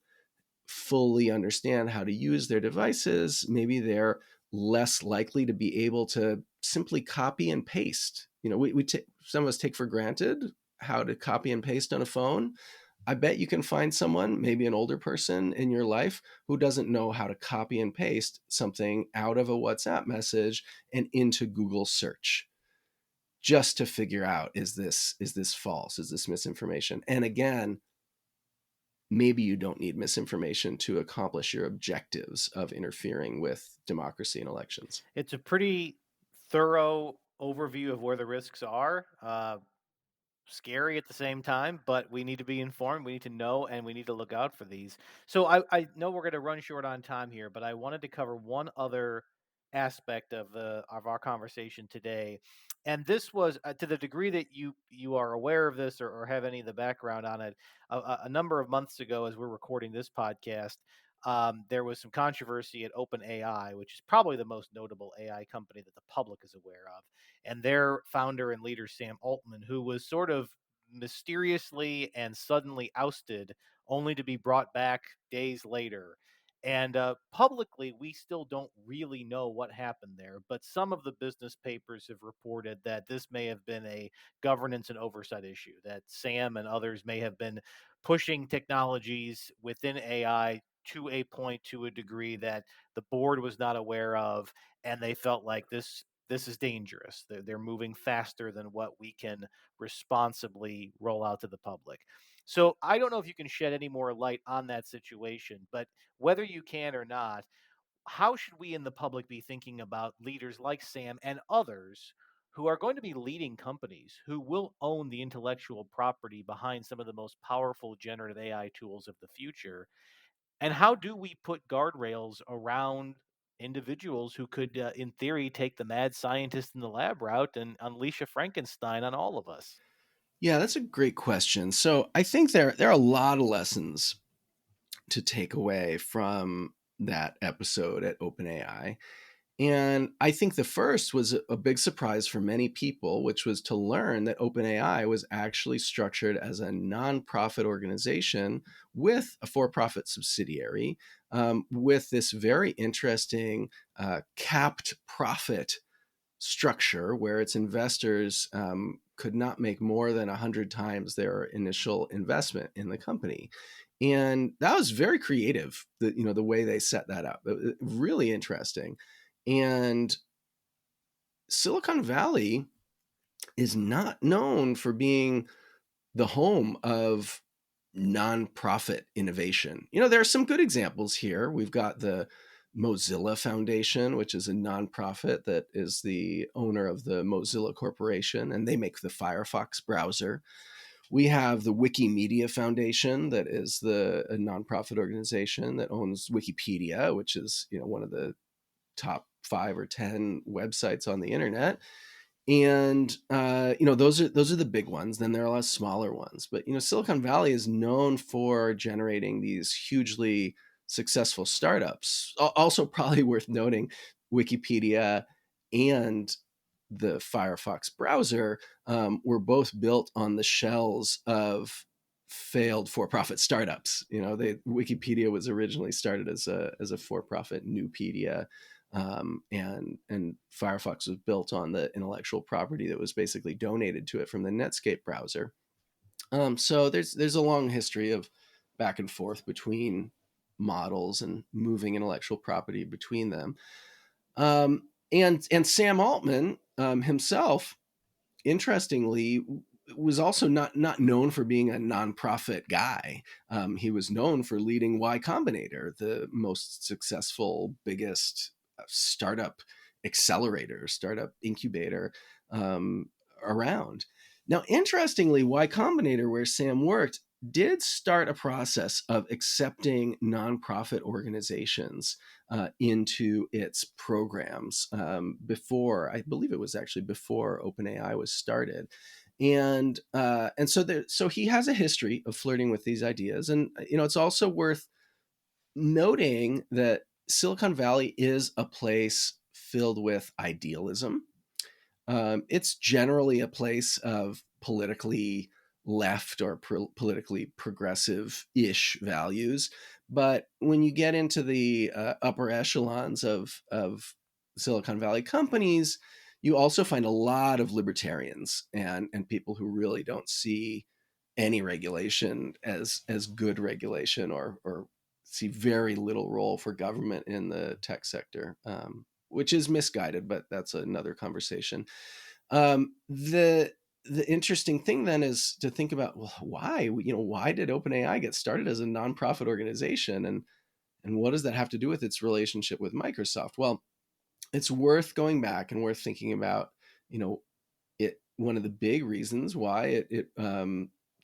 fully understand how to use their devices. Maybe they're less likely to be able to simply copy and paste. Some of us take for granted how to copy and paste on a phone. I bet you can find someone, maybe an older person in your life, who doesn't know how to copy and paste something out of a WhatsApp message and into Google search just to figure out, is this false? Is this misinformation? And again, maybe you don't need misinformation to accomplish your objectives of interfering with democracy and elections. It's a pretty thorough overview of where the risks are. Scary at the same time, but we need to be informed. We need to know, and we need to look out for these. So I know we're going to run short on time here, but I wanted to cover one other aspect of our conversation today, and this was to the degree that you are aware of this or have any of the background on it. A number of months ago, as we're recording this podcast, there was some controversy at OpenAI, which is probably the most notable AI company that the public is aware of, and their founder and leader, Sam Altman, who was sort of mysteriously and suddenly ousted, only to be brought back days later. And publicly, we still don't really know what happened there, but some of the business papers have reported that this may have been a governance and oversight issue, that Sam and others may have been pushing technologies within AI to a point, to a degree that the board was not aware of, and they felt like this is dangerous. They're moving faster than what we can responsibly roll out to the public. So I don't know if you can shed any more light on that situation, but whether you can or not, how should we in the public be thinking about leaders like Sam and others who are going to be leading companies who will own the intellectual property behind some of the most powerful generative AI tools of the future? And how do we put guardrails around individuals who could, in theory, take the mad scientist in the lab route and unleash a Frankenstein on all of us? Yeah, that's a great question. So I think there are a lot of lessons to take away from that episode at OpenAI. And I think the first was a big surprise for many people, which was to learn that OpenAI was actually structured as a nonprofit organization with a for profit subsidiary, with this very interesting capped profit structure where its investors could not make more than 100 times their initial investment in the company. And that was very creative, the way they set that up. Really interesting. And Silicon Valley is not known for being the home of nonprofit innovation. There are some good examples here. We've got the Mozilla Foundation, which is a nonprofit that is the owner of the Mozilla Corporation, and they make the Firefox browser. We have the Wikimedia Foundation, that is a nonprofit organization that owns Wikipedia, which is one of the top 5 or 10 websites on the internet. And those are the big ones. Then there are a lot of smaller ones, but Silicon Valley is known for generating these hugely successful startups. Also, probably worth noting, Wikipedia and the Firefox browser were both built on the shells of failed for-profit startups. Wikipedia was originally started as a for-profit Newpedia. And Firefox was built on the intellectual property that was basically donated to it from the Netscape browser. So there's a long history of back and forth between models and moving intellectual property between them. And Sam Altman himself, interestingly, was also not known for being a nonprofit guy. He was known for leading Y Combinator, the most successful, biggest startup accelerator, startup incubator around. Now, interestingly, Y Combinator, where Sam worked, did start a process of accepting nonprofit organizations into its programs before, I believe it was actually before OpenAI was started. And so he has a history of flirting with these ideas. And, it's also worth noting that Silicon Valley is a place filled with idealism. It's generally a place of politically left or politically progressive-ish values. But when you get into the upper echelons of Silicon Valley companies, you also find a lot of libertarians and people who really don't see any regulation as good regulation, or see very little role for government in the tech sector, which is misguided, but that's another conversation. The interesting thing then is to think about, well, why did OpenAI get started as a nonprofit organization, and what does that have to do with its relationship with Microsoft? Well, it's worth going back and worth thinking about. It one of the big reasons why it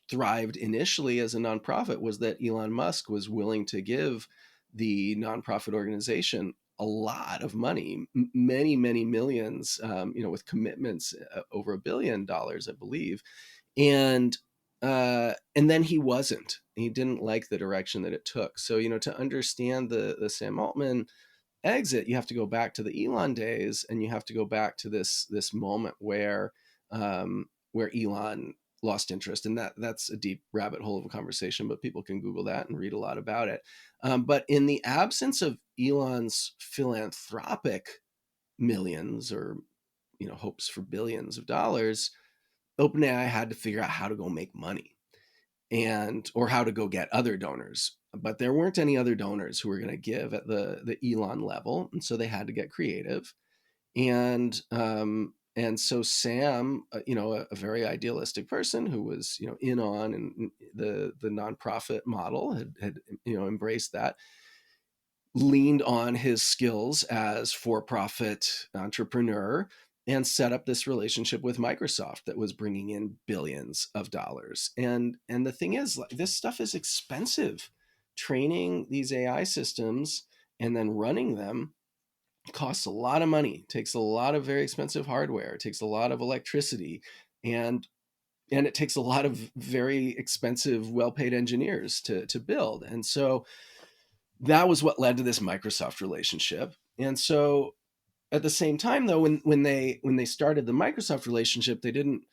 thrived initially as a nonprofit was that Elon Musk was willing to give the nonprofit organization a lot of money, many, many millions, with commitments over $1 billion, I believe. And then he wasn't. He didn't like the direction that it took. So, to understand the Sam Altman exit, you have to go back to the Elon days, and you have to go back to this moment where Elon lost interest, and that's a deep rabbit hole of a conversation. But people can Google that and read a lot about it. But in the absence of Elon's philanthropic millions, or hopes for billions of dollars, OpenAI had to figure out how to go make money, or how to go get other donors. But there weren't any other donors who were going to give at the Elon level, and so they had to get creative. And so Sam, a very idealistic person who was in on and the nonprofit model, had embraced that, leaned on his skills as for-profit entrepreneur, and set up this relationship with Microsoft that was bringing in billions of dollars. And the thing is, like, this stuff is expensive. Training these AI systems and then running them costs a lot of money, takes a lot of very expensive hardware, it takes a lot of electricity, and it takes a lot of very expensive, well-paid engineers to build. And so that was what led to this Microsoft relationship. And so at the same time, though, when they started the Microsoft relationship, they didn't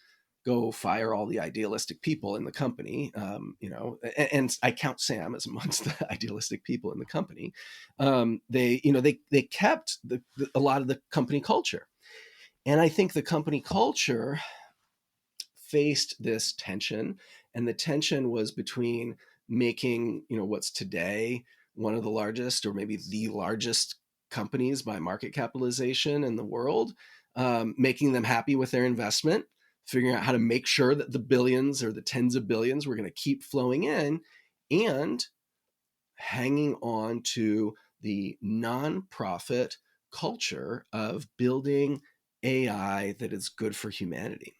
go fire all the idealistic people in the company, and I count Sam as amongst the idealistic people in the company. They kept a lot of the company culture, and I think the company culture faced this tension, and the tension was between making what's today one of the largest, or maybe the largest, companies by market capitalization in the world, making them happy with their investment, figuring out how to make sure that the billions or the tens of billions were going to keep flowing in, and hanging on to the nonprofit culture of building AI that is good for humanity.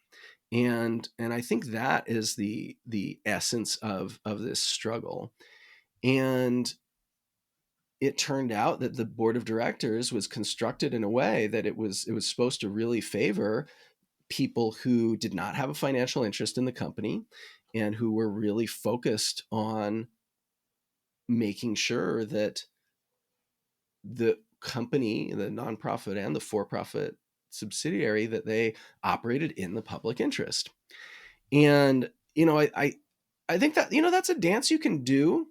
And I think that is the essence of this struggle. And it turned out that the board of directors was constructed in a way that it was supposed to really favor people who did not have a financial interest in the company, and who were really focused on making sure that the company, the nonprofit and the for-profit subsidiary, that they operated in the public interest. And I think that that's a dance you can do.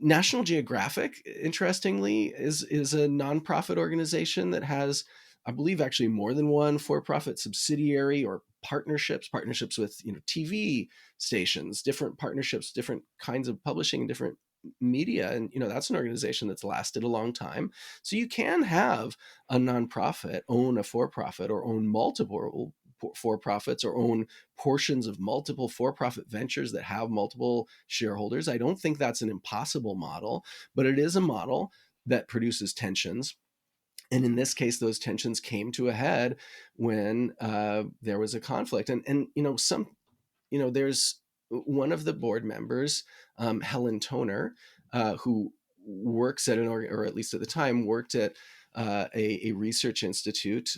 National Geographic, interestingly, is a nonprofit organization that has, I believe, actually more than one for-profit subsidiary, or partnerships with TV stations, different partnerships, different kinds of publishing, different media. And that's an organization that's lasted a long time. So you can have a nonprofit own a for-profit, or own multiple for-profits, or own portions of multiple for-profit ventures that have multiple shareholders. I don't think that's an impossible model, but it is a model that produces tensions. And in this case, those tensions came to a head when there was a conflict. And there's one of the board members, Helen Toner, who works at or at least at the time worked at a research institute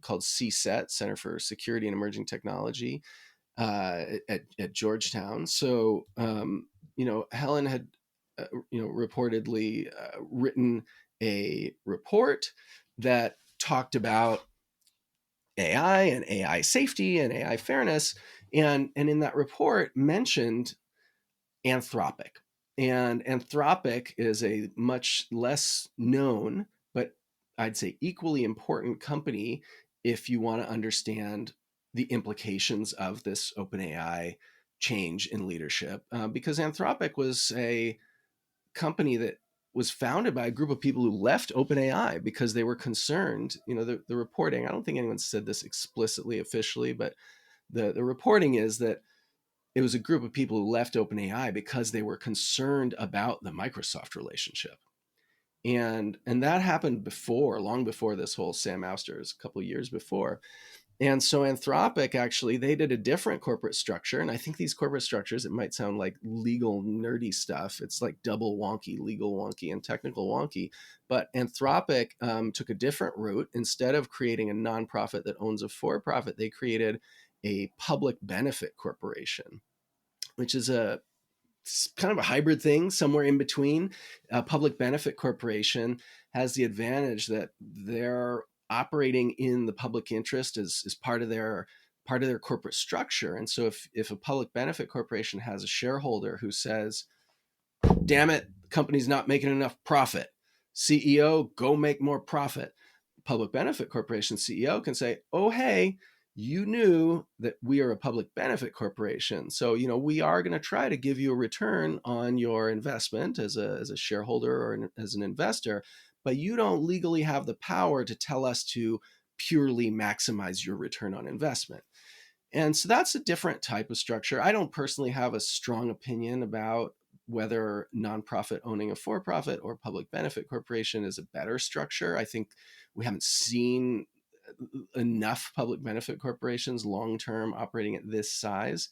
called CSET, Center for Security and Emerging Technology, at Georgetown. So, Helen had, reportedly written a report that talked about AI and AI safety and AI fairness, and in that report mentioned Anthropic. And Anthropic is a much less known, but I'd say equally important company if you want to understand the implications of this OpenAI change in leadership. Because Anthropic was a company that was founded by a group of people who left OpenAI because they were concerned. The reporting, I don't think anyone said this explicitly officially, but the reporting is that it was a group of people who left OpenAI because they were concerned about the Microsoft relationship. And that happened long before this whole Sam Ousters, a couple of years before. And so Anthropic, actually, they did a different corporate structure. And I think these corporate structures, it might sound like legal nerdy stuff. It's like double wonky, legal wonky, and technical wonky. But Anthropic took a different route. Instead of creating a nonprofit that owns a for-profit, they created a public benefit corporation, which is kind of a hybrid thing, somewhere in between. A public benefit corporation has the advantage that they're operating in the public interest as part of their corporate structure. And so if a public benefit corporation has a shareholder who says, damn it, the company's not making enough profit, CEO, go make more profit, public benefit corporation CEO can say, oh, hey, you knew that we are a public benefit corporation. So, we are going to try to give you a return on your investment as a shareholder or as an investor, but you don't legally have the power to tell us to purely maximize your return on investment. And so that's a different type of structure. I don't personally have a strong opinion about whether nonprofit owning a for-profit or public benefit corporation is a better structure. I think we haven't seen enough public benefit corporations long-term operating at this size.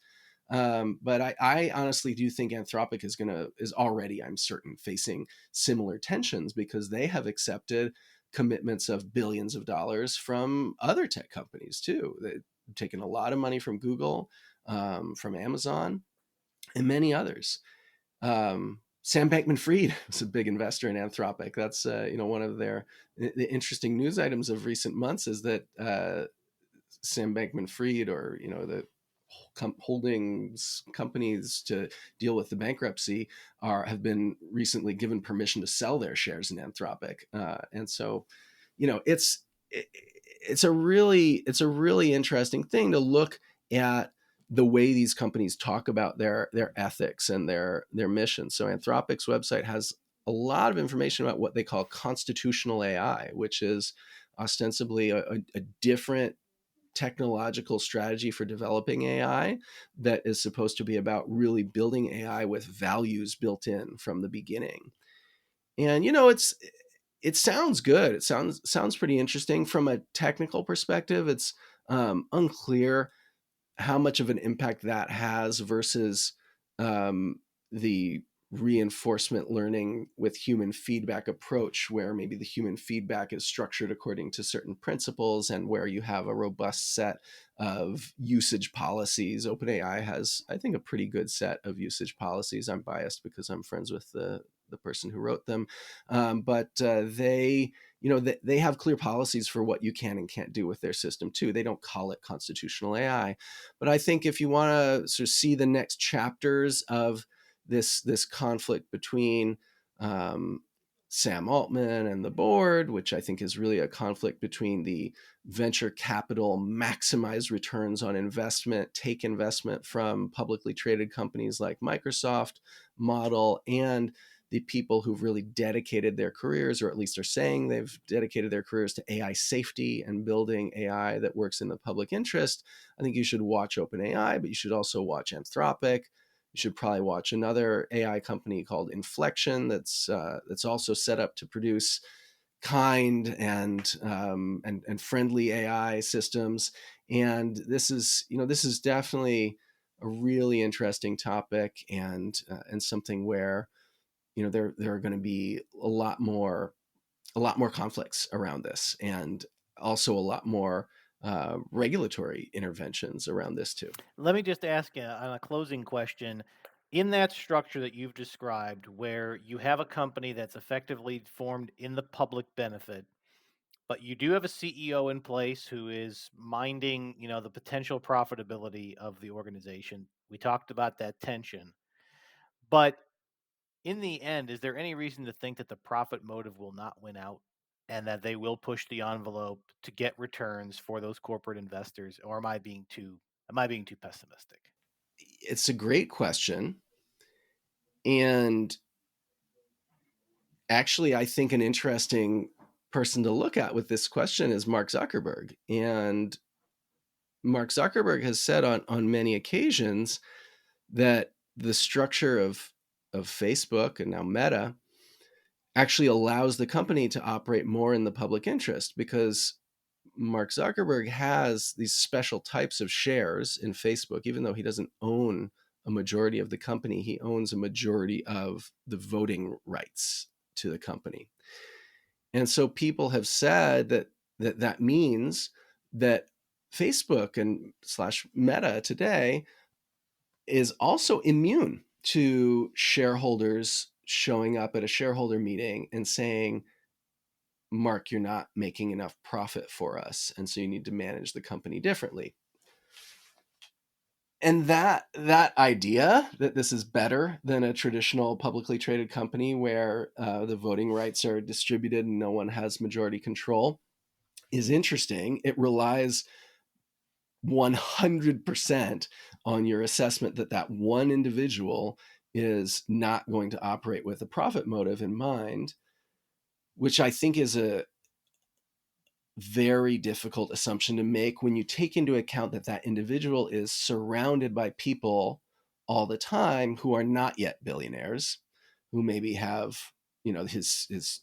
But I honestly do think Anthropic is already, I'm certain, facing similar tensions because they have accepted commitments of billions of dollars from other tech companies too. They've taken a lot of money from Google, from Amazon, and many others. Sam Bankman-Fried was a big investor in Anthropic. That's one of the interesting news items of recent months is that Sam Bankman-Fried, or the holdings companies to deal with the bankruptcy, have been recently given permission to sell their shares in Anthropic, and so it's a really interesting thing to look at the way these companies talk about their ethics and their mission. So Anthropic's website has a lot of information about what they call constitutional AI, which is ostensibly a different technological strategy for developing AI that is supposed to be about really building AI with values built in from the beginning. And it sounds good. It sounds pretty interesting from a technical perspective. It's unclear how much of an impact that has versus the reinforcement learning with human feedback approach, where maybe the human feedback is structured according to certain principles and where you have a robust set of usage policies. OpenAI has, I think, a pretty good set of usage policies. I'm biased because I'm friends with the person who wrote them, but they have clear policies for what you can and can't do with their system too. They don't call it constitutional AI, but I think if you want to sort of see the next chapters of this conflict between Sam Altman and the board, which I think is really a conflict between the venture capital maximize returns on investment, take investment from publicly traded companies like Microsoft model, and the people who've really dedicated their careers, or at least are saying they've dedicated their careers to AI safety and building AI that works in the public interest. I think you should watch OpenAI, but you should also watch Anthropic. You should probably watch another AI company called Inflection that's also set up to produce kind and friendly AI systems. And this is definitely a really interesting topic, and something where there are going to be a lot more conflicts around this, and also a lot more regulatory interventions around this too. Let me just ask you on a closing question. In that structure that you've described, where you have a company that's effectively formed in the public benefit, but you do have a CEO in place who is minding, the potential profitability of the organization. We talked about that tension. But in the end, is there any reason to think that the profit motive will not win out and that they will push the envelope to get returns for those corporate investors? Or am I being too pessimistic? It's a great question. And actually, I think an interesting person to look at with this question is Mark Zuckerberg. And Mark Zuckerberg has said on many occasions that the structure of Facebook and now Meta actually allows the company to operate more in the public interest, because Mark Zuckerberg has these special types of shares in Facebook. Even though he doesn't own a majority of the company, he owns a majority of the voting rights to the company. And so people have said that means that Facebook and slash Meta today is also immune to shareholders showing up at a shareholder meeting and saying, Mark, you're not making enough profit for us, and so you need to manage the company differently. And that idea that this is better than a traditional publicly traded company where the voting rights are distributed and no one has majority control is interesting. It relies 100% on your assessment that one individual is not going to operate with a profit motive in mind, which I think is a very difficult assumption to make when you take into account that individual is surrounded by people all the time who are not yet billionaires, who maybe have, his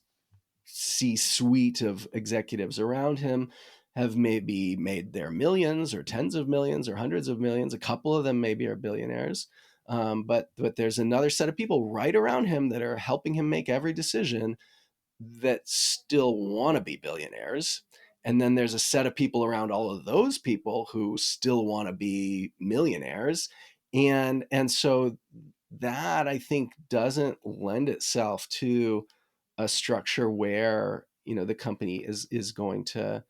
C-suite of executives around him have maybe made their millions or tens of millions or hundreds of millions. A couple of them maybe are billionaires. But there's another set of people right around him that are helping him make every decision that still want to be billionaires. And then there's a set of people around all of those people who still want to be millionaires. And so that, I think, doesn't lend itself to a structure where the company is going to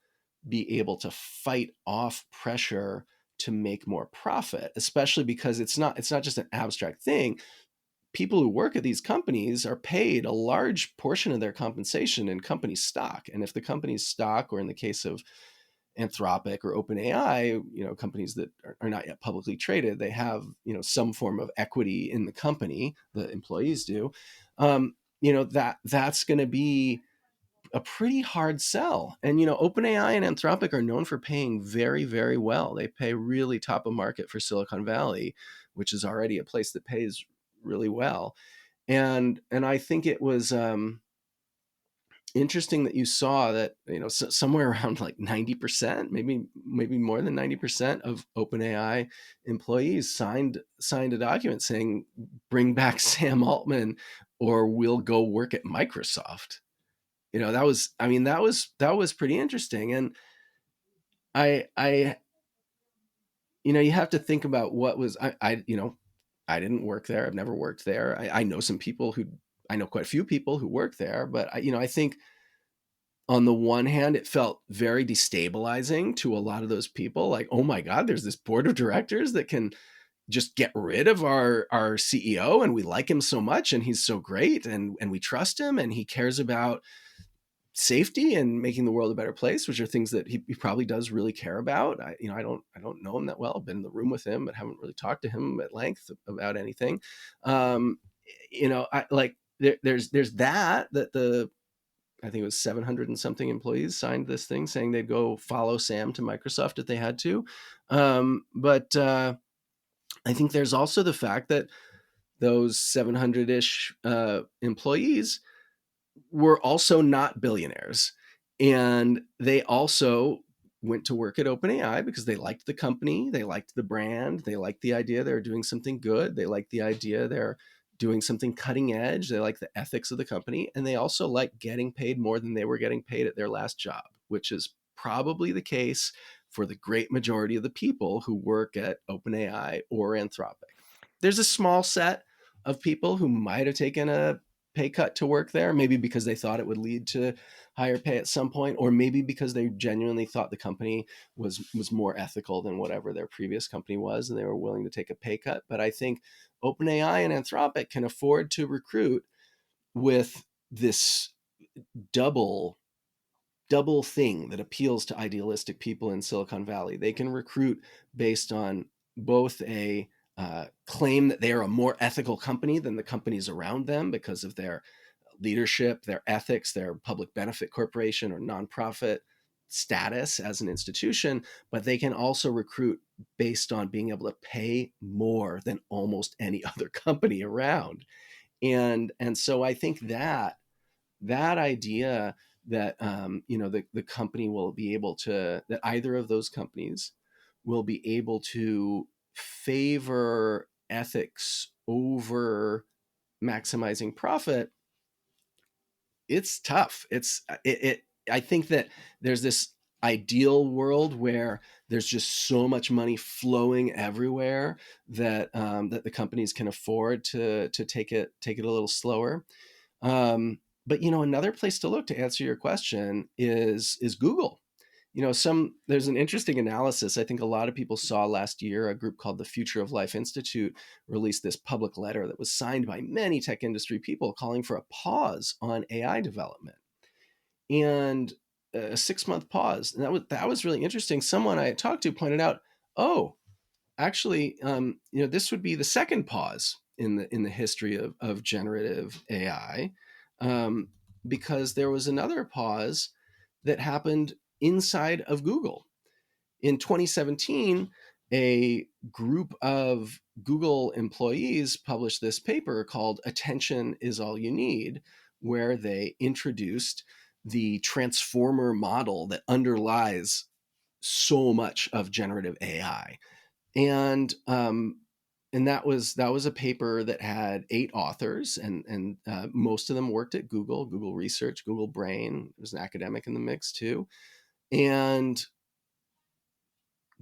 be able to fight off pressure to make more profit, especially because it's not just an abstract thing. People who work at these companies are paid a large portion of their compensation in company stock. And if the company's stock, or in the case of Anthropic or OpenAI, companies that are not yet publicly traded, they have, some form of equity in the company, the employees do, that's going to be a pretty hard sell. And, OpenAI and Anthropic are known for paying very, very well. They pay really top of market for Silicon Valley, which is already a place that pays really well. And I think it was interesting that you saw that, somewhere around like 90%, maybe more than 90% of OpenAI employees signed a document saying, bring back Sam Altman or we'll go work at Microsoft. That was pretty interesting. And I you have to think about what was, I didn't work there. I've never worked there. I know I know quite a few people who work there, but I think on the one hand, it felt very destabilizing to a lot of those people. Like, oh my God, there's this board of directors that can just get rid of our CEO, and we like him so much, and he's so great, and we trust him, and he cares about safety and making the world a better place, which are things that he probably does really care about. I don't know him that well. I've been in the room with him, but haven't really talked to him at length about anything. I like there's that I think it was 700 and something employees signed this thing saying they'd go follow Sam to Microsoft if they had to. But I think there's also the fact that those 700-ish employees were also not billionaires. And they also went to work at OpenAI because they liked the company, they liked the brand, they liked the idea they're doing something good, they liked the idea they're doing something cutting edge, they like the ethics of the company, and they also like getting paid more than they were getting paid at their last job, which is probably the case for the great majority of the people who work at OpenAI or Anthropic. There's a small set of people who might have taken a pay cut to work there, maybe because they thought it would lead to higher pay at some point, or maybe because they genuinely thought the company was more ethical than whatever their previous company was, and they were willing to take a pay cut. But I think OpenAI and Anthropic can afford to recruit with this double double thing that appeals to idealistic people in Silicon Valley. They can recruit based on both a claim that they are a more ethical company than the companies around them because of their leadership, their ethics, their public benefit corporation or nonprofit status as an institution, but they can also recruit based on being able to pay more than almost any other company around. And so I think that idea that the company will be able to, that either of those companies will be able to favor ethics over maximizing profit, it's tough. I think that there's this ideal world where there's just so much money flowing everywhere that that the companies can afford to take it a little slower. But another place to look to answer your question is Google. There's an interesting analysis. I think a lot of people saw last year. A group called the Future of Life Institute released this public letter that was signed by many tech industry people calling for a pause on AI development and a 6-month pause. And that was really interesting. Someone I had talked to pointed out, oh, actually, this would be the second pause in the history of generative AI, because there was another pause that happened inside of Google. In 2017, a group of Google employees published this paper called Attention is All You Need, where they introduced the transformer model that underlies so much of generative AI. And that was a paper that had 8 authors, and most of them worked at Google Research, Google Brain. There's an academic in the mix too. And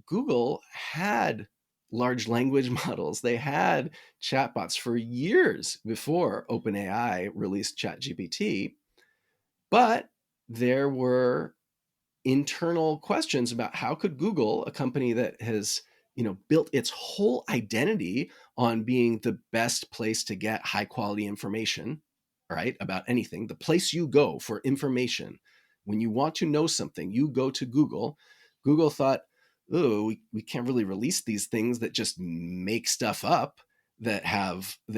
Google had large language models. They had chatbots for years before OpenAI released ChatGPT, but there were internal questions about how could Google, a company that has built its whole identity on being the best place to get high quality information, right, about anything, the place you go for information when you want to know something, you go to Google. Google thought, oh, we can't really release these things that just make stuff up that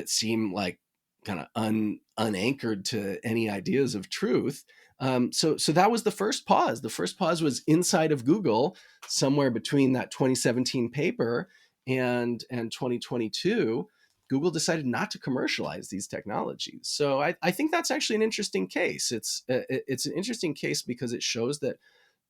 seem like kind of unanchored to any ideas of truth. So that was the first pause. The first pause was inside of Google, somewhere between that 2017 paper and 2022. Google decided not to commercialize these technologies. So I think that's actually an interesting case. It's an interesting case because it shows that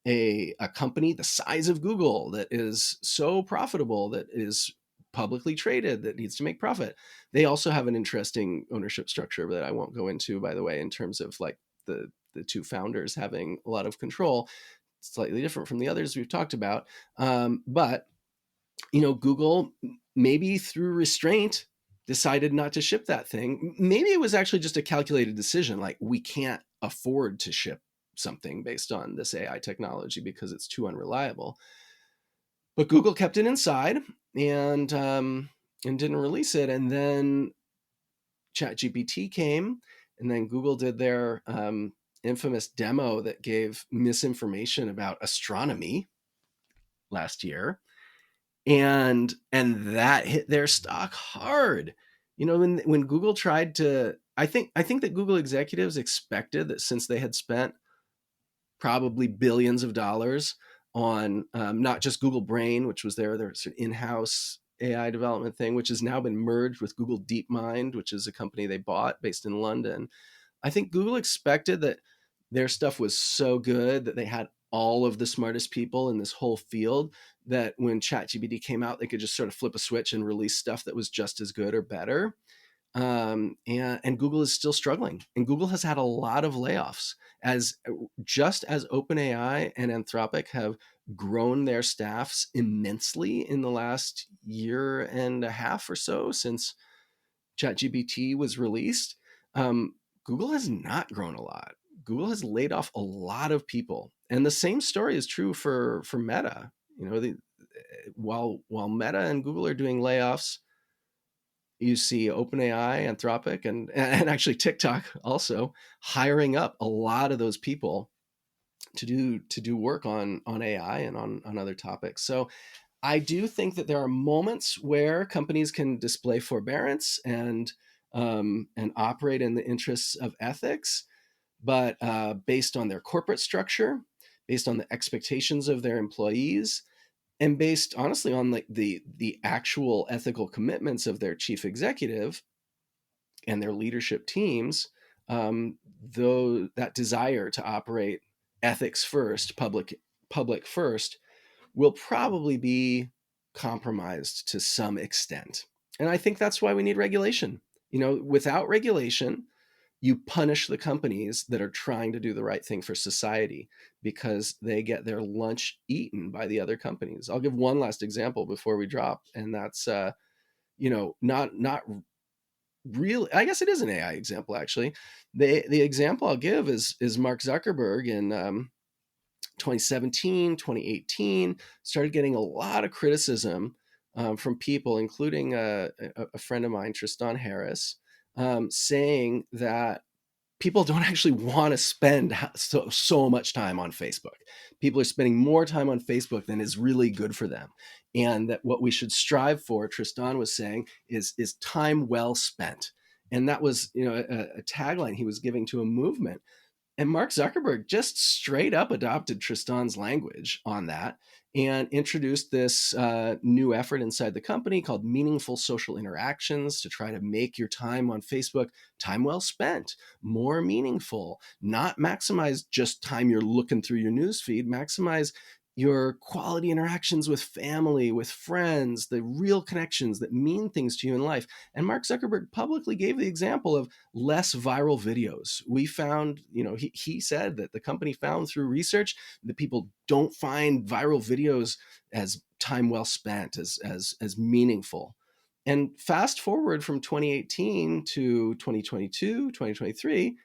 a company the size of Google, that is so profitable, that is publicly traded, that needs to make profit, they also have an interesting ownership structure that I won't go into, by the way, in terms of like the 2 founders having a lot of control. It's slightly different from the others we've talked about. But Google, maybe through restraint, decided not to ship that thing. Maybe it was actually just a calculated decision, like we can't afford to ship something based on this AI technology because it's too unreliable. But Google kept it inside and didn't release it. And then ChatGPT came, and then Google did their infamous demo that gave misinformation about astronomy last year, and that hit their stock hard. When Google tried to, I think that Google executives expected that since they had spent probably billions of dollars on not just Google Brain, which was their sort of in-house AI development thing, which has now been merged with Google DeepMind, which is a company they bought based in London. I think Google expected that their stuff was so good that they had all of the smartest people in this whole field, that when ChatGPT came out, they could just sort of flip a switch and release stuff that was just as good or better. And Google is still struggling, and Google has had a lot of layoffs, as just as OpenAI and Anthropic have grown their staffs immensely in the last year and a half or so since ChatGPT was released. Google has not grown a lot. Google has laid off a lot of people, and the same story is true for Meta. You know, while Meta and Google are doing layoffs, you see OpenAI, Anthropic, and actually TikTok also hiring up a lot of those people to do work on AI and on other topics. So I do think that there are moments where companies can display forbearance and operate in the interests of ethics, but based on their corporate structure, based on the expectations of their employees, and based honestly on the actual ethical commitments of their chief executive and their leadership teams, though that desire to operate ethics first, public first, will probably be compromised to some extent. And I think that's why we need regulation. You know, without regulation, you punish the companies that are trying to do the right thing for society, because they get their lunch eaten by the other companies. I'll give one last example before we drop, and that's not really, I guess it is an AI example actually. The example I'll give is Mark Zuckerberg in 2017, 2018, started getting a lot of criticism from people, including a friend of mine, Tristan Harris, saying that people don't actually want to spend so much time on Facebook. People are spending more time on Facebook than is really good for them. And that what we should strive for, Tristan was saying, is time well spent. And that was, a tagline he was giving to a movement. And Mark Zuckerberg just straight up adopted Tristan's language on that and introduced this new effort inside the company called Meaningful Social Interactions, to try to make your time on Facebook time well spent, more meaningful, not maximize just time you're looking through your newsfeed, maximize your quality interactions with family, with friends, the real connections that mean things to you in life. And Mark Zuckerberg publicly gave the example of less viral videos. We found, he said that the company found through research that people don't find viral videos as time well spent, as meaningful. And fast forward from 2018 to 2022, 2023,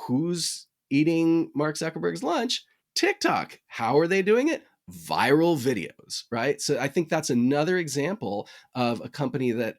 who's eating Mark Zuckerberg's lunch? TikTok. How are they doing it? Viral videos, right? So I think that's another example of a company that,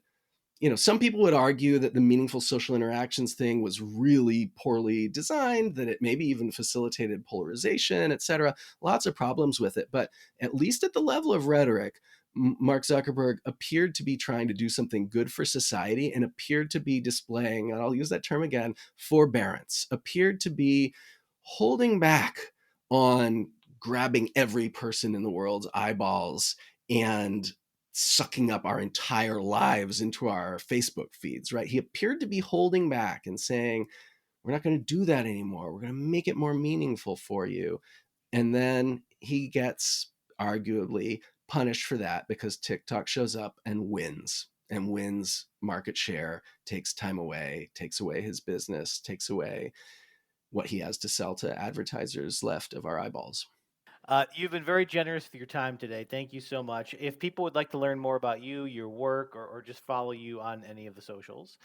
some people would argue that the meaningful social interactions thing was really poorly designed, that it maybe even facilitated polarization, et cetera. Lots of problems with it. But at least at the level of rhetoric, Mark Zuckerberg appeared to be trying to do something good for society, and appeared to be displaying, and I'll use that term again, forbearance, appeared to be holding back on grabbing every person in the world's eyeballs and sucking up our entire lives into our Facebook feeds, right? He appeared to be holding back and saying, we're not going to do that anymore. We're going to make it more meaningful for you. And then he gets arguably punished for that, because TikTok shows up and wins market share, takes time away, takes away his business, takes away what he has to sell to advertisers left of our eyeballs. You've been very generous with your time today. Thank you so much. If people would like to learn more about you, your work, or just follow you on any of the socials,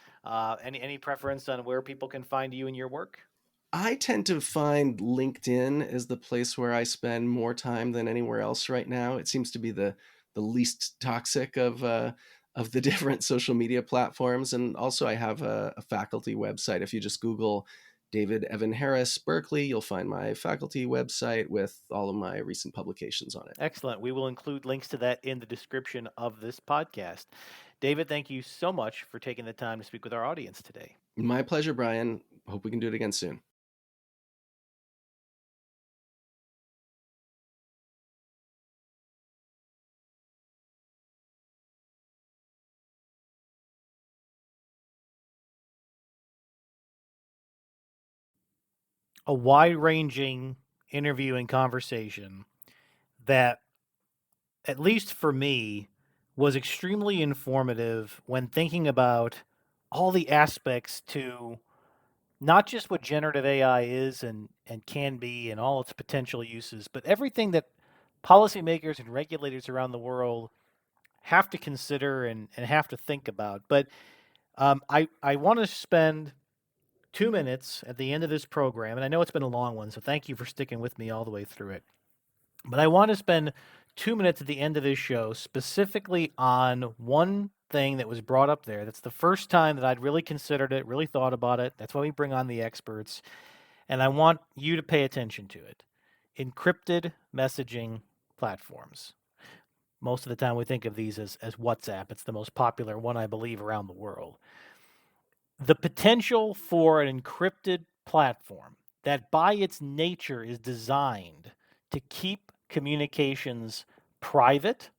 any preference on where people can find you and your work? I tend to find LinkedIn as the place where I spend more time than anywhere else right now. It seems to be the least toxic of the different social media platforms. And also, I have a faculty website. If you just Google David Evan Harris Berkeley, you'll find my faculty website with all of my recent publications on it. Excellent. We will include links to that in the description of this podcast. David, thank you so much for taking the time to speak with our audience today. My pleasure, Brian. Hope we can do it again soon. A wide ranging interview and conversation that, at least for me, was extremely informative when thinking about all the aspects to not just what generative AI is and can be and all its potential uses, but everything that policymakers and regulators around the world have to consider and have to think about. But I want to spend 2 minutes at the end of this program, and I know it's been a long one, so thank you for sticking with me all the way through it. But I want to spend 2 minutes at the end of this show specifically on one thing that was brought up there. That's the first time that I'd really considered it, really thought about it. That's why we bring on the experts. And I want you to pay attention to it. Encrypted messaging platforms. Most of the time we think of these as WhatsApp. It's the most popular one, I believe, around the world. The potential for an encrypted platform that by its nature is designed to keep communications private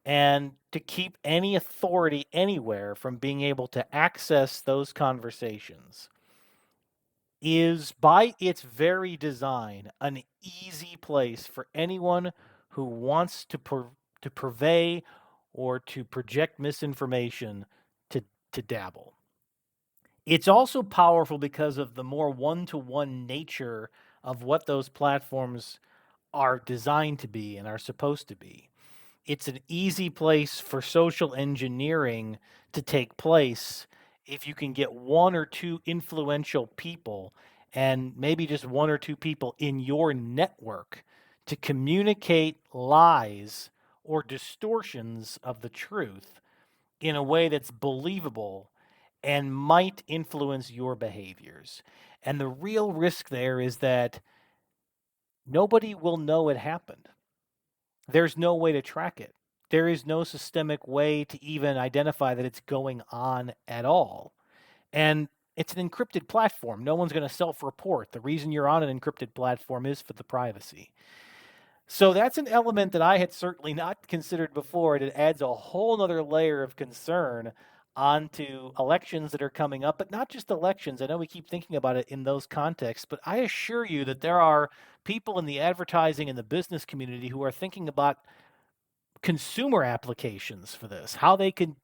and to keep any authority anywhere from being able to access those conversations is, by its very design, an easy place for anyone who wants to purvey or to project misinformation to dabble. It's also powerful because of the more one-to-one nature of what those platforms are designed to be and are supposed to be. It's an easy place for social engineering to take place if you can get one or two influential people and maybe just one or two people in your network to communicate lies or distortions of the truth in a way that's believable and might influence your behaviors. And the real risk there is that nobody will know it happened. There's no way to track it. There is no systemic way to even identify that it's going on at all. And it's an encrypted platform. No one's going to self-report. The reason you're on an encrypted platform is for the privacy. So that's an element that I had certainly not considered before. It adds a whole other layer of concern onto elections that are coming up, but not just elections. I know we keep thinking about it in those contexts, but I assure you that there are people in the advertising and the business community who are thinking about consumer applications for this, how they can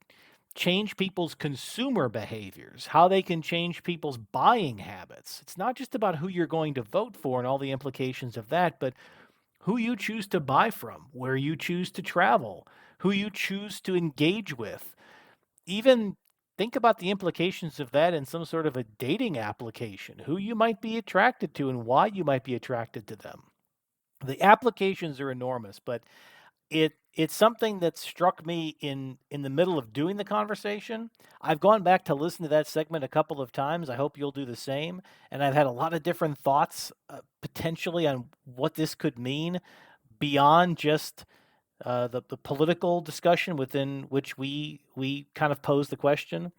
change people's consumer behaviors, how they can change people's buying habits. It's not just about who you're going to vote for and all the implications of that, but who you choose to buy from, where you choose to travel, who you choose to engage with. Even think about the implications of that in some sort of a dating application, who you might be attracted to and why you might be attracted to them. The applications are enormous, but it's something that struck me in the middle of doing the conversation. I've gone back to listen to that segment a couple of times. I hope you'll do the same. And I've had a lot of different thoughts potentially on what this could mean beyond just the political discussion within which we kind of pose the question.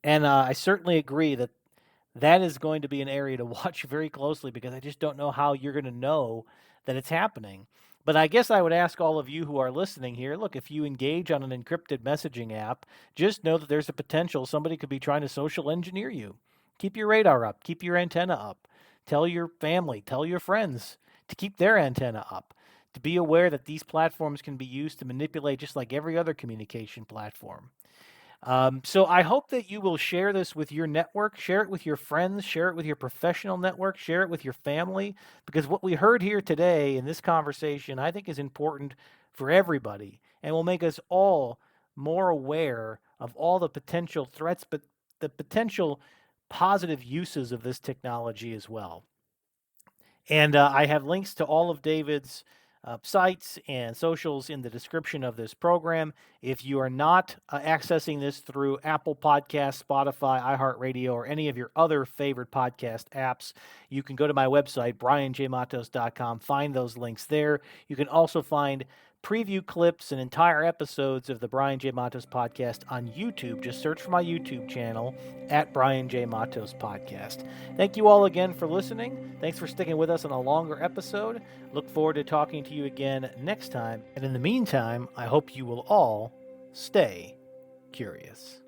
And I certainly agree that that is going to be an area to watch very closely because I just don't know how you're going to know that it's happening. But I guess I would ask all of you who are listening here, look, if you engage on an encrypted messaging app, just know that there's a potential somebody could be trying to social engineer you. Keep your radar up, keep your antenna up. Tell your family, tell your friends to keep their antenna up, to be aware that these platforms can be used to manipulate just like every other communication platform. So I hope that you will share this with your network, share it with your friends, share it with your professional network, share it with your family, because what we heard here today in this conversation, I think is important for everybody and will make us all more aware of all the potential threats, but the potential positive uses of this technology as well. And I have links to all of David's sites and socials in the description of this program. If you are not accessing this through Apple Podcasts, Spotify, iHeartRadio, or any of your other favorite podcast apps, you can go to my website, brianjmatos.com, find those links there. You can also find preview clips and entire episodes of the Brian J. Matos podcast on YouTube. Just search for my YouTube channel at Brian J. Matos Podcast. Thank you all again for listening. Thanks for sticking with us on a longer episode. Look forward to talking to you again next time. And in the meantime, I hope you will all stay curious.